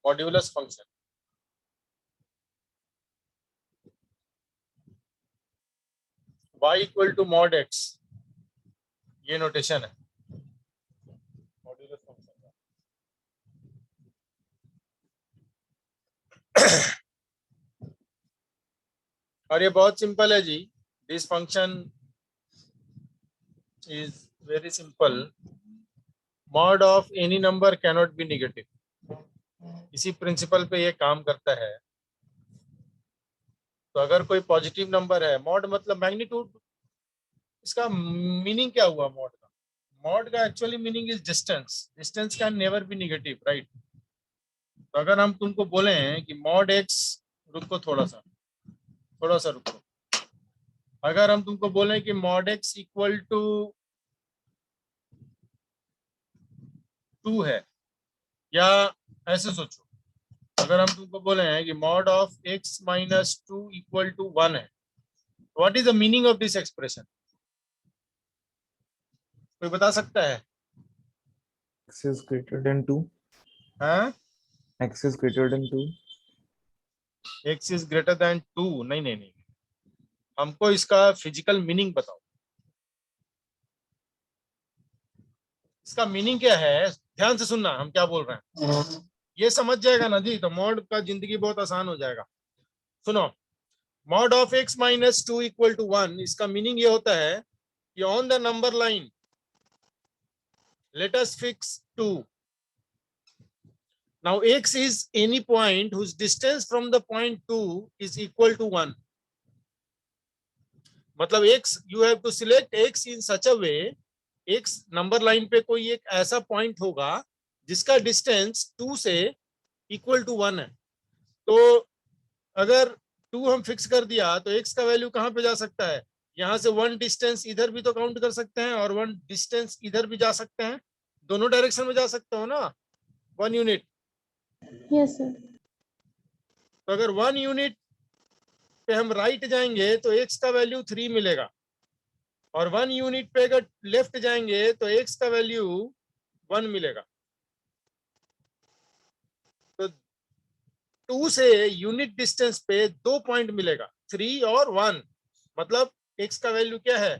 Modulus function y equal to mod x, ये नोटेशन है मॉड्यूलस फंक्शन का। और ये बहुत सिंपल है जी, this function is very simple, mod of any number cannot be negative, इसी प्रिंसिपल पे ये काम करता है। तो अगर कोई पॉजिटिव नंबर है, मॉड मतलब मैग्नीट्यूड, इसका मीनिंग क्या हुआ मॉड का? मॉड का actually meaning is distance, distance can never be negative, right? तो अगर हम तुमको बोले कि मॉड एक्स, रुको थोड़ा सा रुको, अगर हम तुमको बोले कि मॉड एक्स इक्वल टू 2 है, या ऐसे सोचो, अगर हम तुमको बोले हैं कि mod of x minus 2 equal to 1 है, what is the meaning of this expression? कोई बता सकता है? x is greater than 2, हाँ, x is greater than 2, x is greater then 2? नहीं नहीं नहीं, हमको इसका फिजिकल मीनिंग बताओ, इसका मीनिंग क्या है? ध्यान से सुनना हम क्या बोल रहे हैं, ये समझ जाएगा ना जी, तो मॉड का जिंदगी बहुत आसान हो जाएगा। सुनो, mod of x minus 2 equal to 1, इसका मीनिंग ये होता है कि on the number line let us fix 2. Now x is any point whose distance from the point 2 is equal to 1. मतलब x, you have to select x in such a way, x number line पे कोई एक ऐसा point होगा जिसका distance 2 से equal to 1 है। तो अगर 2 हम फिक्स कर दिया तो x का वैल्यू कहां पे जा सकता है? यहां से 1 डिस्टेंस इधर भी तो काउंट कर सकते हैं और 1 डिस्टेंस इधर भी जा सकते हैं, दोनों डायरेक्शन में जा सकते हो ना, 1 यूनिट। Yes sir. तो अगर 1 यूनिट पे हम राइट जाएंगे तो x का वैल्यू 3 मिलेगा, और 1 यूनिट पे अगर लेफ्ट जाएंगे तो x का वैल्यू 1 मिलेगा। तो 2 से यूनिट डिस्टेंस पे 2 पॉइंट मिलेगा, 3 और 1, मतलब x का वैल्यू क्या है?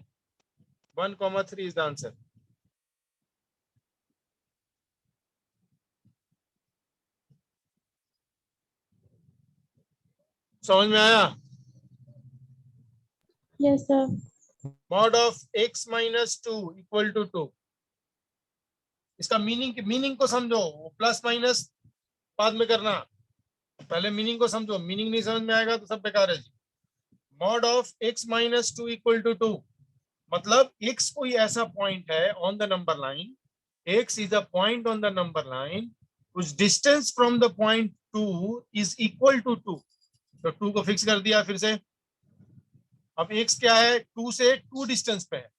1,3 इज द आंसर। समझ में आया? Yes sir. Mod of x minus 2 equal to 2, इसका मीनिंग को समझो, प्लस माइनस बाद में करना, पहले मीनिंग को समझो, मीनिंग नहीं समझ में आएगा तो सब बेकार है जी। Mod of x minus 2 equal to 2, मतलब x कोई ऐसा पॉइंट है on the number line, x is a point on the number line whose distance from the point 2 is equal to 2. तो 2 को फिक्स कर दिया फिर से। अब x क्या है? 2 से 2 डिस्टेंस पे है,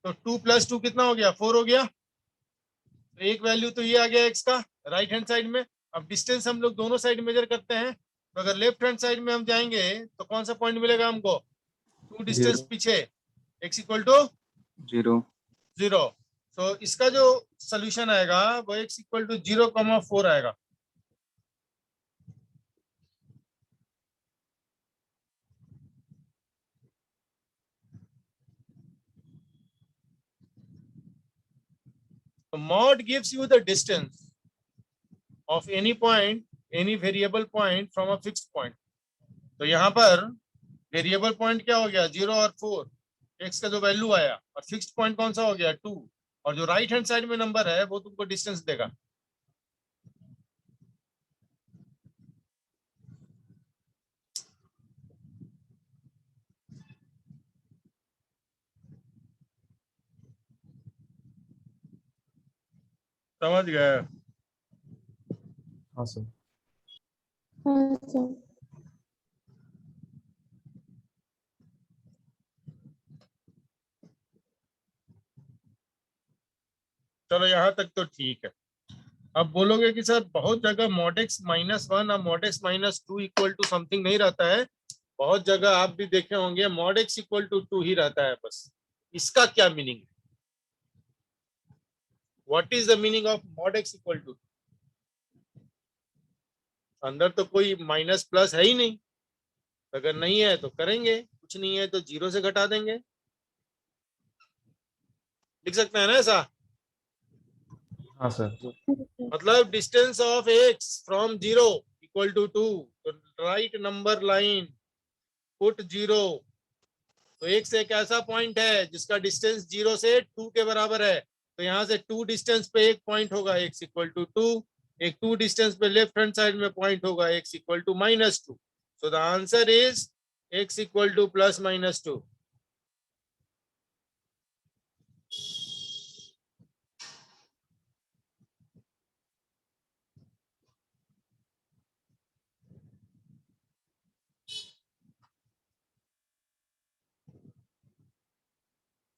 तो 2 प्लस 2 कितना हो गया? 4 हो गया। तो एक वैल्यू तो ये आ गया x का राइट हैंड साइड में। अब डिस्टेंस हम लोग दोनों साइड मेजर करते हैं, तो अगर लेफ्ट हैंड साइड में हम जाएंगे तो कौन सा पॉइंट मिलेगा हमको? 2 डिस्टेंस पीछे, x इक्वल टू 0। तो इसका जो सोल्यूशन आएगा वो x इक्वल टू 0,4 आएगा। So mod gives you the distance of any point, any variable point from a fixed point. तो यहाँ पर वेरिएबल पॉइंट क्या हो गया? 0 और 4, x का जो वैल्यू आया, और फिक्स्ड पॉइंट कौन सा हो गया? 2, और जो राइट हैंड साइड में नंबर है वो तुमको डिस्टेंस देगा। समझ गए? हाँ सर। हाँ सर। चलो यहाँ तक तो ठीक है। अब बोलोगे कि सर बहुत जगह mod x माइनस 1 और mod x minus 2 equal to something नहीं रहता है, बहुत जगह आप भी देखे होंगे mod x इक्वल टू 2 ही रहता है बस, इसका क्या मीनिंग है? What is the meaning of mod x equal to? अंदर तो कोई माइनस प्लस है ही नहीं, अगर नहीं है तो करेंगे, कुछ नहीं है तो 0 से घटा देंगे, लिख सकते हैं ना ऐसा? हाँ सर। मतलब distance of x from 0 equal to 2, तो राइट नंबर लाइन पुट 0। तो एक्स एक ऐसा पॉइंट है जिसका डिस्टेंस 0 से 2 के बराबर है, तो यहाँ से 2 डिस्टेंस पे एक पॉइंट होगा एक्स इक्वल टू 2, एक 2 डिस्टेंस पे लेफ्ट हैंड साइड में पॉइंट होगा x equal to -2। So the answer is x equal to +-2।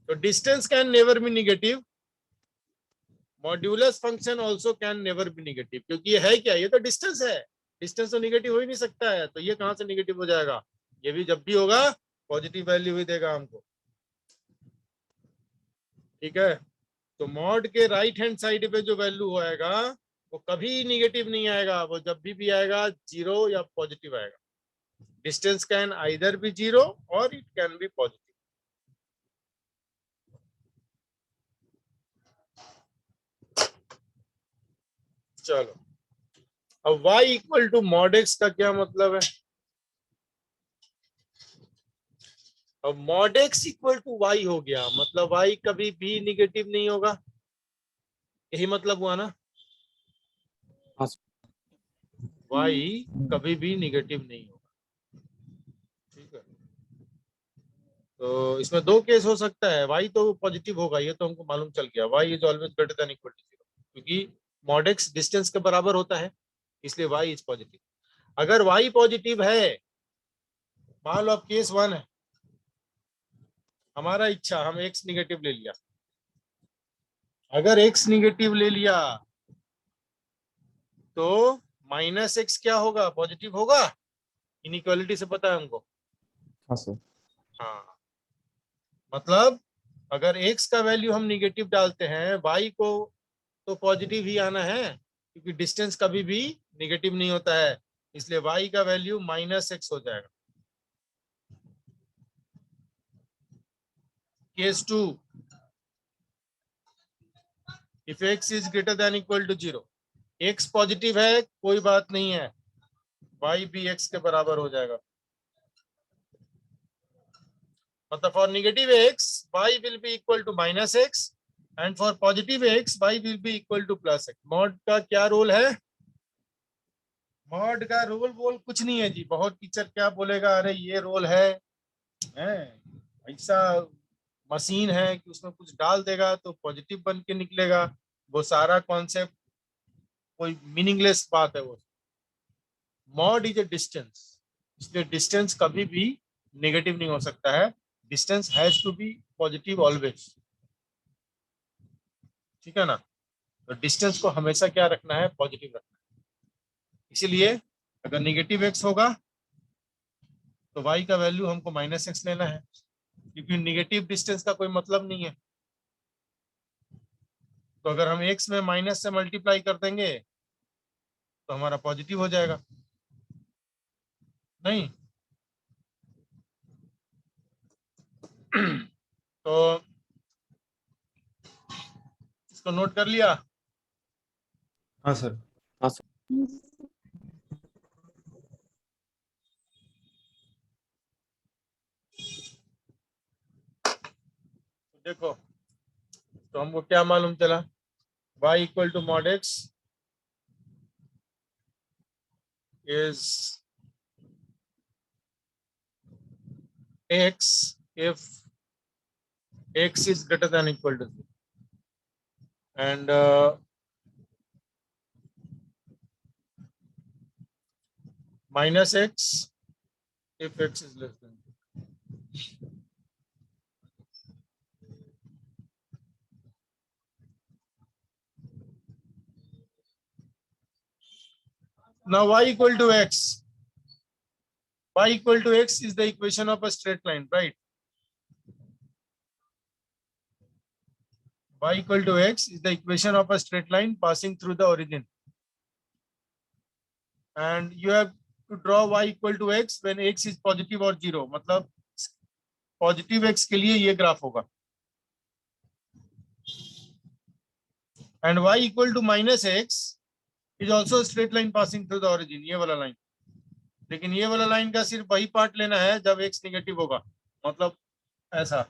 So distance can never be negative. Modulus function also can never be negative, क्योंकि ये है क्या, ये तो डिस्टेंस है, डिस्टेंस तो निगेटिव हो ही नहीं सकता है, तो ये कहां से निगेटिव हो जाएगा? ये भी जब भी होगा पॉजिटिव वैल्यू ही देगा हमको। ठीक है, तो मॉड के राइट हैंड साइड पे जो वैल्यू आएगा वो कभी निगेटिव नहीं आएगा, वो जब भी आएगा 0 या पॉजिटिव आएगा। डिस्टेंस कैन आइदर बी 0 और इट कैन बी पॉजिटिव। चलो, अब y equal to mod x का क्या मतलब है? अब mod x equal to y हो गया, मतलब y कभी भी निगेटिव नहीं होगा, यही मतलब हुआ ना? हाँ y कभी भी निगेटिव नहीं होगा। ठीक है, तो इसमें दो केस हो सकता है, y तो पॉजिटिव होगा, ये तो हमको मालूम चल गया, y is always greater than equal to 0, क्योंकि मॉड x डिस्टेंस के बराबर होता है, इसलिए y इज पॉजिटिव। अगर y पॉजिटिव है, मान लो अब केस 1 है, हमारा इच्छा हम x निगेटिव ले लिया, अगर x निगेटिव ले लिया तो -x क्या होगा? पॉजिटिव होगा, इनइक्वालिटी से पता है हमको। हाँ सर। हाँ, मतलब अगर x का वैल्यू हम निगेटिव डालते हैं, y को तो पॉजिटिव ही आना है, क्योंकि डिस्टेंस कभी भी निगेटिव नहीं होता है, इसलिए y का वैल्यू -x हो जाएगा। Case 2, if x is greater than equal to 0, x positive है कोई बात नहीं है, y भी x के बराबर हो जाएगा, मतलब for negative x y will be equal to -x and for positive x y will be equal to +x। Mod का क्या रोल है? मॉड का रोल वोल कुछ नहीं है जी, बहुत टीचर क्या बोलेगा, अरे ये रोल है, ऐसा मशीन है कि उसमें कुछ डाल देगा तो पॉजिटिव बन के निकलेगा, वो सारा कॉन्सेप्ट कोई मीनिंगलेस बात है वो। मॉड इज ए डिस्टेंस, इसलिए डिस्टेंस कभी भी नेगेटिव नहीं हो सकता है, distance has to be positive always. ठीक है ना, तो डिस्टेंस को हमेशा क्या रखना है? पॉजिटिव रखना है। इसीलिए अगर नेगेटिव x होगा तो y का वैल्यू हमको -x लेना है, क्योंकि नेगेटिव डिस्टेंस का कोई मतलब नहीं है। तो अगर हम x में माइनस से मल्टीप्लाई कर देंगे तो हमारा पॉजिटिव हो जाएगा, नहीं? तो इसको नोट कर लिया? हाँ सर। हाँ सर। देखो, तो हमको क्या मालूम चला? y equal to mod x is x if x is greater than equal to 0, and -x if x is less than 0. Now y equal to x. Y equal to x is the equation of a straight line, right? Y equal to x is the equation of a straight line passing through the origin. And you have to draw y equal to x when x is positive or 0. मतलब positive x के लिए ये graph होगा, and y equal to minus x is also a straight line passing through the origin, ये वाला line. लेकिन ये वाला लाइन का सिर्फ वही पार्ट लेना है जब x नेगेटिव होगा, मतलब ऐसा।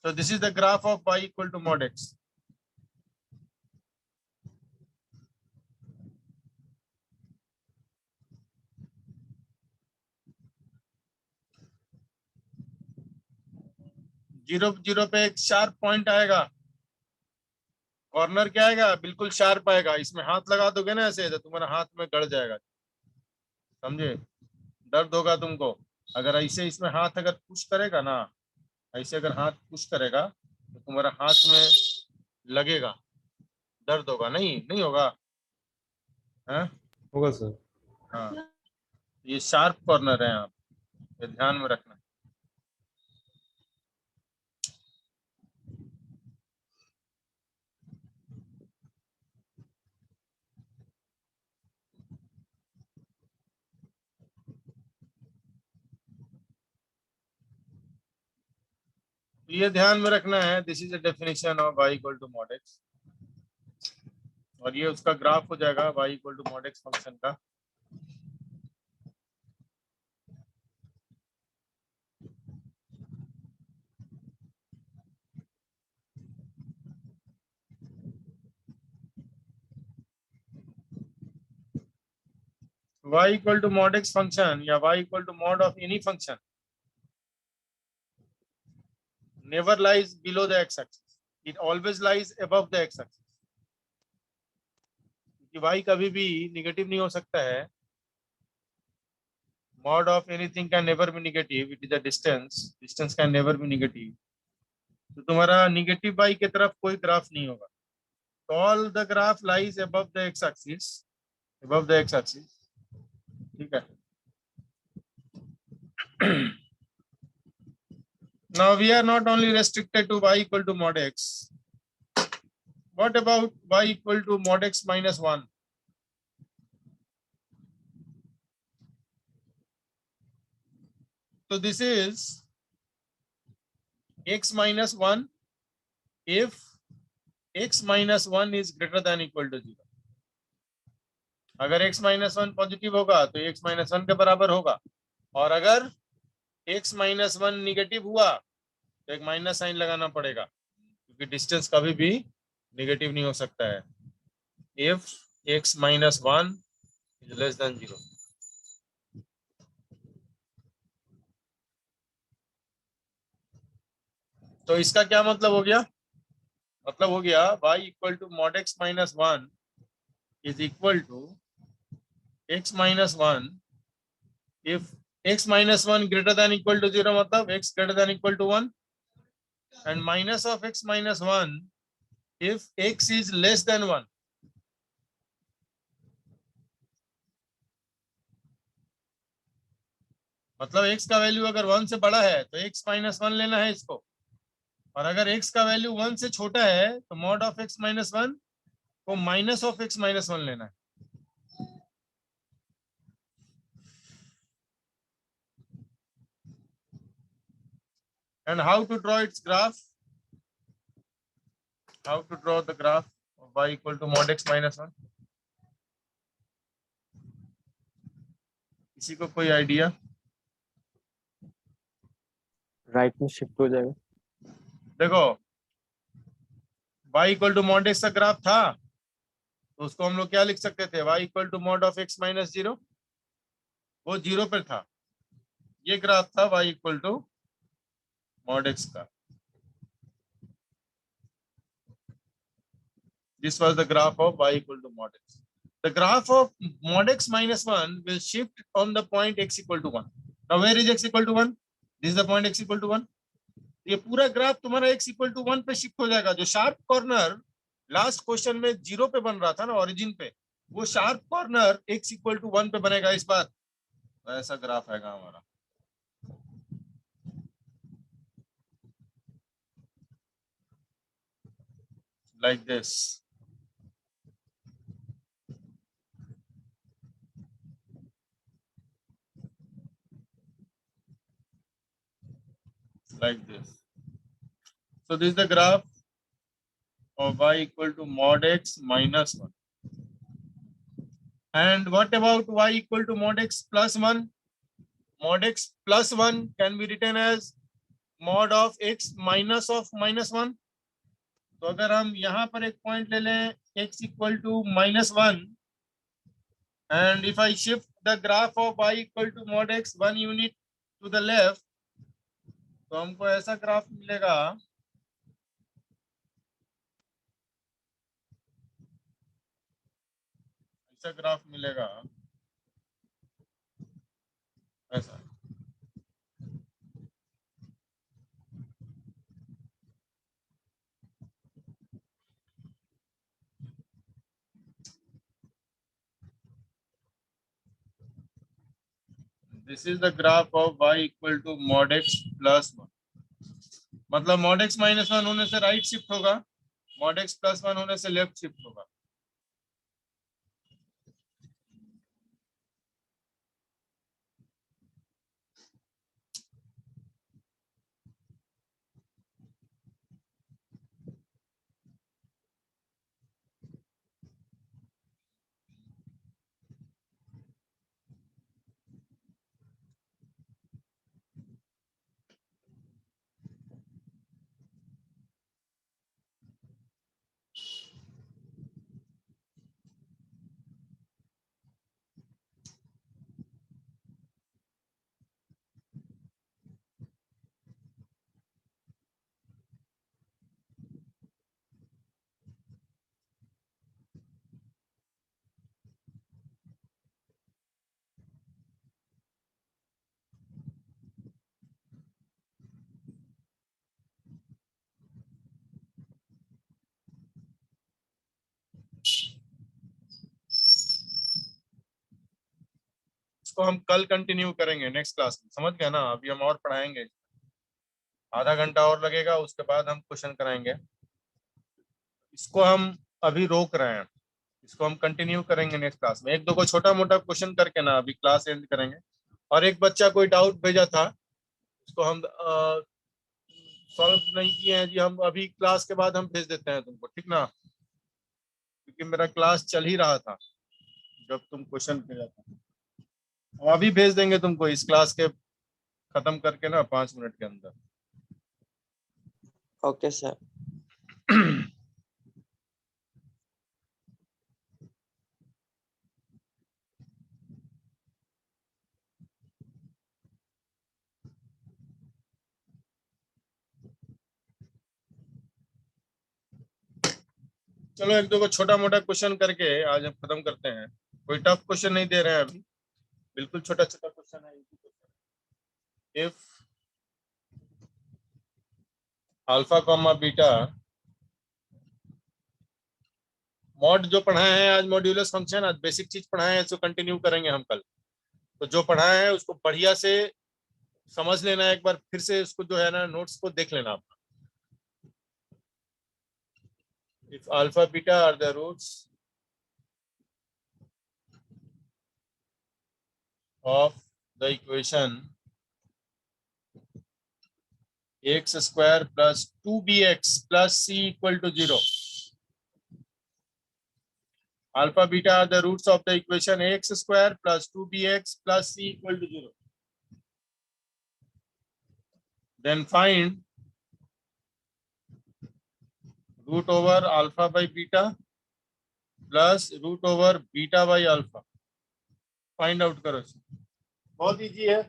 So this is the graph of y equal to mod x. Zero zero पे एक शार्प पॉइंट आएगा, कॉर्नर क्या आएगा, बिल्कुल शार्प आएगा। इसमें हाथ लगा दोगे ना ऐसे तो तुम्हारा हाथ में गड़ जाएगा, समझे? दर्द होगा तुमको। अगर ऐसे इसमें हाथ अगर पुश करेगा ना, ऐसे अगर हाथ पुश करेगा तो तुम्हारा हाथ में लगेगा, दर्द होगा। नहीं नहीं होगा, है? होगा सर। हाँ, ये शार्प कॉर्नर है यहाँ, ये ध्यान में रखना। ये ध्यान में रखना है, this is the definition of y equal to mod x, और ये उसका ग्राफ हो जाएगा y equal to mod x function का। y equal to mod x function या y equal to mod of any function never lies below the x axis, it always lies above the x axis। कि y कभी भी negative नहीं हो सकता है, mod of anything can never be negative, it is a distance can never be negative। तो तुम्हारा negative y की तरफ कोई ग्राफ नहीं होगा, तो all the graph lies above the x axis, above the x axis, ठीक है। Now we are not only restricted to y equal to mod x. What about y equal to mod x minus 1? So this is x minus 1 if x minus 1 is greater than equal to 0। अगर x minus 1 positive होगा तो x minus 1 के बराबर होगा, और अगर x minus 1 negative हुआ तो एक माइनस साइन लगाना पड़ेगा, क्योंकि डिस्टेंस कभी भी निगेटिव नहीं हो सकता है। If x minus 1 is less than 0। तो इसका क्या मतलब हो गया? मतलब हो गया y equal to mod x minus 1 is equal to x minus 1 if x minus 1 greater than equal to 0, मतलब x greater than equal to 1, and minus of x minus 1 if x is less than 1। मतलब x का value अगर 1 से बड़ा है तो x minus 1 लेना है इसको, और अगर x का वैल्यू 1 से छोटा है तो mod of x minus 1 को माइनस ऑफ x minus 1 लेना है। And how to draw its graph? How to draw the graph of y equal to mod x minus 1? किसी को कोई आइडिया? राइट में शिफ्ट हो जाएगा। देखो y equal to mod x का ग्राफ था तो उसको हम लोग क्या लिख सकते थे, y equal to mod of x minus 0, वो 0 पर था। ये ग्राफ था y equal to mod x का। This was the graph of y equal to mod x. The graph of mod x minus 1 will shift on the point x equal to 1. Now where is x equal to 1? This is the point x equal to 1. ये पूरा graph तुम्हारा x equal to 1 पे shift हो जाएगा। जो sharp corner last question में 0 पे बन रहा था ना ओरिजिन पे, वो sharp corner x equal to 1 पे बनेगा इस बार। ऐसा ग्राफ आएगा हमारा। Like this. Like this. So this is the graph of y equal to mod x minus 1. And what about y equal to mod x plus 1? Mod x plus 1 can be written as mod of x minus of minus 1. तो अगर हम यहाँ पर एक point ले लें x equal to -1, and if I shift the graph of y equal to mod x 1 unit to the left, तो हमको ऐसा ग्राफ मिलेगा, ऐसा ग्राफ मिलेगा ऐसा. This is the graph of y equal to mod x plus 1. मतलब mod x minus 1 होने से राइट शिफ्ट होगा, mod x plus 1 होने से लेफ्ट शिफ्ट होगा. इसको हम कल कंटिन्यू करेंगे नेक्स्ट क्लास में, समझ गए ना. अभी हम और पढ़ाएंगे, आधा घंटा और लगेगा, उसके बाद हम क्वेश्चन कराएंगे. इसको हम अभी रोक रहे हैं, इसको हम कंटिन्यू करेंगे नेक्स्ट क्लास में. एक दो को छोटा मोटा क्वेश्चन करके ना अभी क्लास एंड करेंगे. और एक बच्चा कोई डाउट भेजा था, उसको हम सॉल्व नहीं किए हैं जी, हम अभी क्लास के बाद हम भेज देते हैं तुमको, ठीक ना, क्योंकि मेरा क्लास चल ही रहा था जब तुम क्वेश्चन भेजा था. हम अभी भेज देंगे तुमको इस क्लास के खत्म करके ना 5 मिनट के अंदर. Okay sir. चलो एक दो को छोटा मोटा क्वेश्चन करके आज हम खत्म करते हैं. कोई टफ क्वेश्चन नहीं दे रहे हैं अभी, बिल्कुल छोटा छोटा क्वेश्चन है. If alpha comma beta, mod जो पढ़ाए हैं आज, मॉड्यूलस फंक्शन, आज बेसिक चीज पढ़ाए हैं, इसको कंटिन्यू करेंगे हम कल. तो जो पढ़ाए हैं उसको बढ़िया से समझ लेना, एक बार फिर से उसको जो है ना नोट्स को देख लेना आप. If alpha beta are the roots of the equation x square plus 2bx plus c equal to 0. Alpha beta are the roots of the equation x square plus 2bx plus c equal to 0. Then find root over alpha by beta plus root over beta by alpha. Find out करो. बहुत easy है,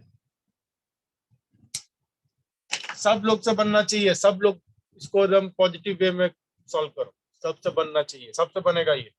सब लोग से बनना चाहिए, सब लोग इसको एकदम पॉजिटिव वे में सॉल्व करो, सबसे बनना चाहिए, सबसे बनेगा ये.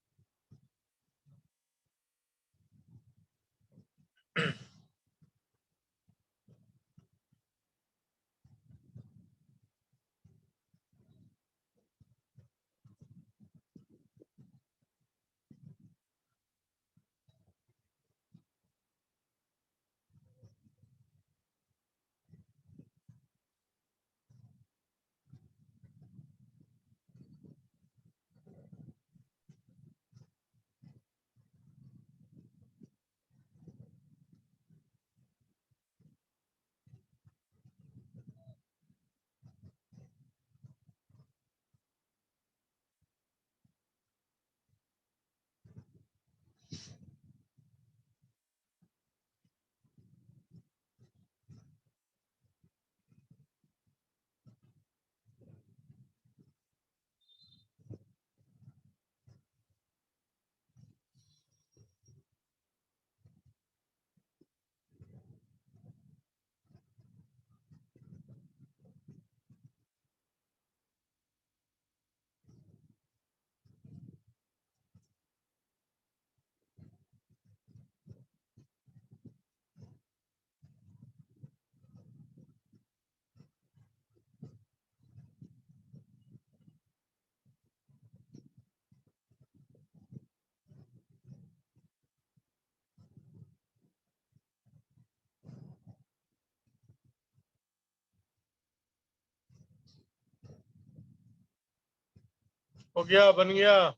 हो गया, बन गया।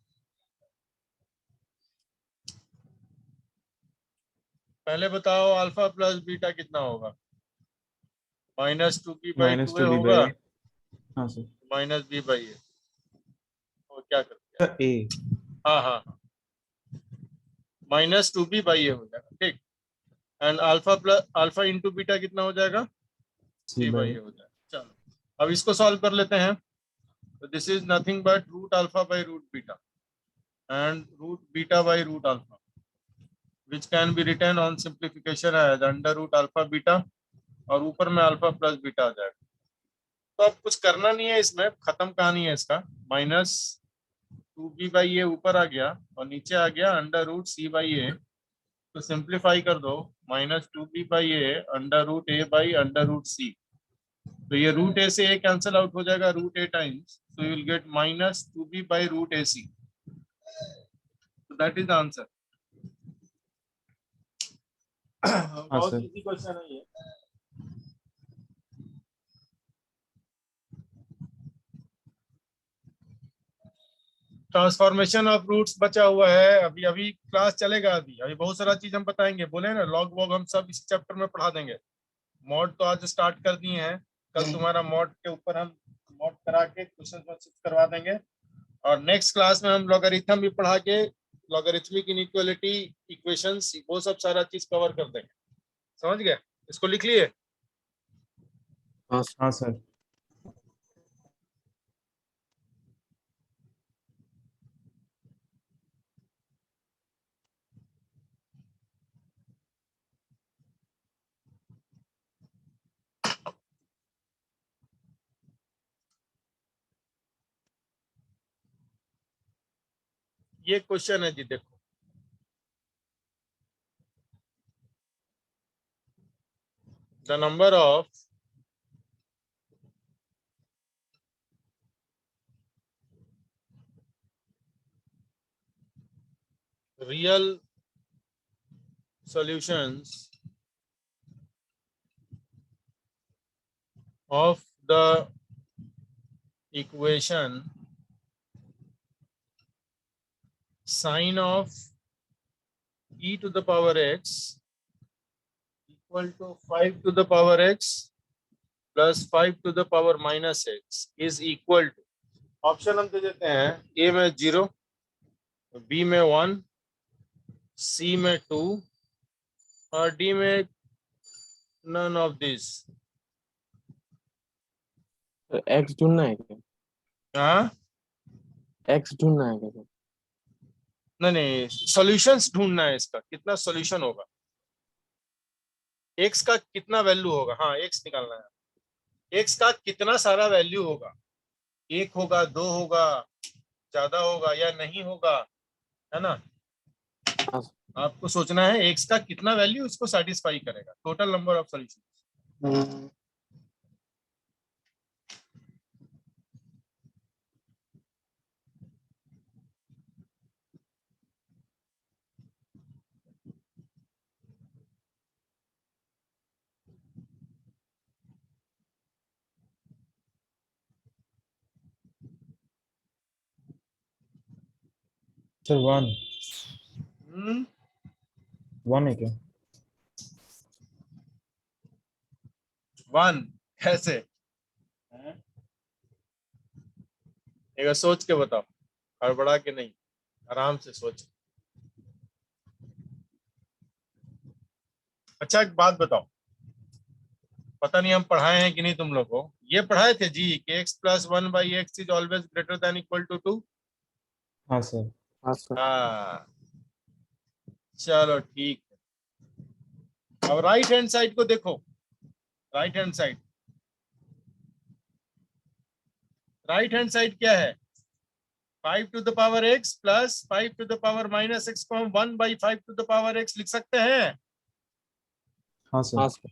पहले बताओ अल्फा प्लस बीटा कितना होगा? -2b/2a -2b होगा, बाई। हाँ सर। -b/a। और क्या कर दिया? ए। हाँ हाँ, -2b/a हो जाएगा, ठीक। एंड अल्फा इंटू बीटा कितना हो जाएगा? सी बाई। c/a हो जाएगा। चलो अब इसको सॉल्व कर लेते हैं। तो this is nothing but √α/√β and √β/√α, which can be written on simplification as √α/β, और ऊपर में अल्फा प्लस बीटा आ जाएगा। तो अब कुछ करना नहीं है इसमें, खत्म कहानी है इसका। -2b/a ऊपर आ गया और नीचे आ गया √c/a। तो सिंप्लीफाई कर दो, -2b/a √a/√c। तो ये √a से a कैंसिल आउट हो जाएगा, √a times, so you will get -2b/√ac। so that is the answer। बहुत सर। इजी क्वेश्चन है ये। ट्रांसफॉर्मेशन ऑफ रूट्स बचा हुआ है, अभी अभी क्लास चलेगा, अभी अभी बहुत सारा चीज हम बताएंगे, बोले ना लॉग वॉग हम सब इस चैप्टर में पढ़ा देंगे। मॉड तो आज स्टार्ट कर दिए हैं, कल तुम्हारा मॉड के ऊपर हम मॉड करा के क्वेश्चन करवा देंगे। और नेक्स्ट क्लास में हम लॉगरिथम भी पढ़ा के लॉगरिथमिक इनइक्वालिटी इक्वेशंस वो सब सारा चीज कवर कर देंगे। समझ गए? इसको लिख लिए? हाँ सर। ये क्वेश्चन है जी, देखो। The number of real solutions of the equation sin of e to the power x equal to 5 to the power x plus 5 to the power minus x is equal to, option हम दे देते हैं, ए में 0, B में 1, सी में 2 और D में none of this। तो x ढूंढना है क्या? हाँ, एक्स ढूंढना है क्या सर? नहीं, सॉल्यूशंस ढूंढना है इसका, कितना सॉल्यूशन होगा, एक्स का कितना वैल्यू होगा। हाँ, एक्स निकालना है, एक्स का कितना सारा वैल्यू होगा, 1 होगा, 2 होगा, ज्यादा होगा या नहीं होगा, है ना। हाँ सर। आपको सोचना है एक्स का कितना वैल्यू इसको सेटिस्फाई करेगा, total number of solution. Sir 1 है क्या? 1 कैसे? एक सोच के बताओ, हड़बड़ा के नहीं, आराम से सोच। अच्छा एक बात बताओ, पता नहीं हम पढ़ाए हैं कि नहीं तुम लोग को, ये पढ़ाए थे जी कि x + 1/x is always greater than equal to 2। हाँ सर। हाँ सर। हाँ, चलो ठीक है। अब राइट हैंड साइड को देखो, right hand side, right hand side क्या है? 5 to the power x plus 5 to the power minus x को हम 1/5 to the power x लिख सकते हैं। हाँ हाँ सर। सर।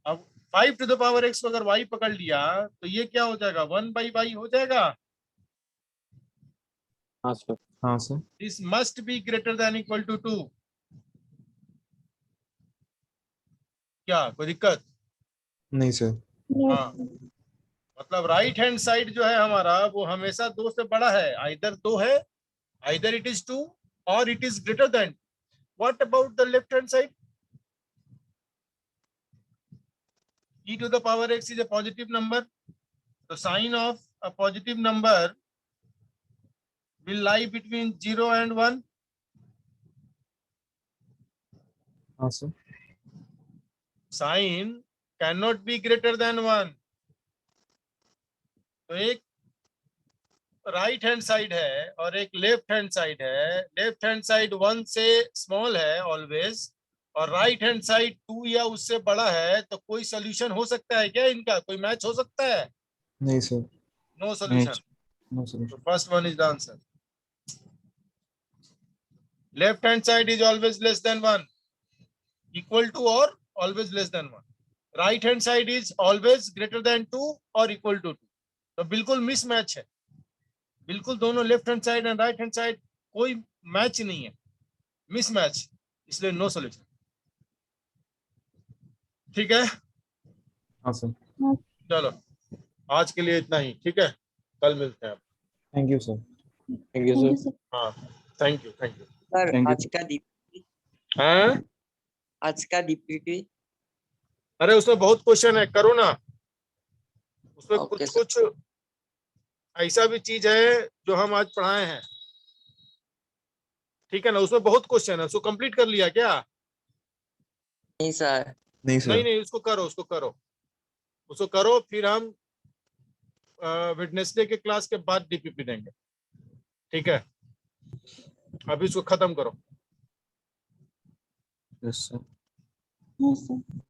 अब 5 to the power x को अगर y पकड़ लिया तो ये क्या हो जाएगा, 1/y हो जाएगा। हाँ सर। हाँ sir. This must be greater than equal to 2। क्या कोई दिक्कत? नहीं सर। Yes, हाँ, sir. मतलब राइट हैंड साइड जो है हमारा वो हमेशा 2 से बड़ा है, आइदर 2 है, आइदर इट इज 2 और it is greater then. What about the left hand side? e to the power x is a positive number, the sign of a positive number will lie between 0 and 1. हाँ sir. Sign cannot be greater than 1. तो एक right hand side है और एक left hand side है। Left hand side 1 से small है always, और राइट हैंड साइड 2 या उससे बड़ा है। तो कोई सोल्यूशन हो सकता है क्या इनका? कोई मैच हो सकता है? नहीं sir. No solution. No So sir. first one is the answer. Left hand side is always less than 1, equal to or always less than 1. Right hand side is always greater than 2 or equal to 2. तो बिल्कुल mismatch है, बिल्कुल दोनों left hand side and right hand side कोई match नहीं है, mismatch, इसलिए no solution. ठीक है, हाँ सर। चलो आज के लिए इतना ही, ठीक है, कल मिलते हैं। Thank you sir. Thank you Thank you, sir. sir. हाँ, thank you, thank you. Sir Thank you. आज का डीपीटी, हाँ, आज का डीपीटी। अरे उसमें बहुत क्वेश्चन है, करो ना। उसमें Okay, कुछ sir. कुछ ऐसा भी चीज है जो हम आज पढ़ाए हैं, ठीक है ना। उसमें बहुत क्वेश्चन है, उसको कंप्लीट कर लिया क्या? नहीं सर। नहीं सर। नहीं, उसको करो, उसको करो, फिर हम वेडनेसडे के क्लास के बाद डीपीपी देंगे, ठीक है। अभी इसको खत्म करो। Yes sir. Yes, sir.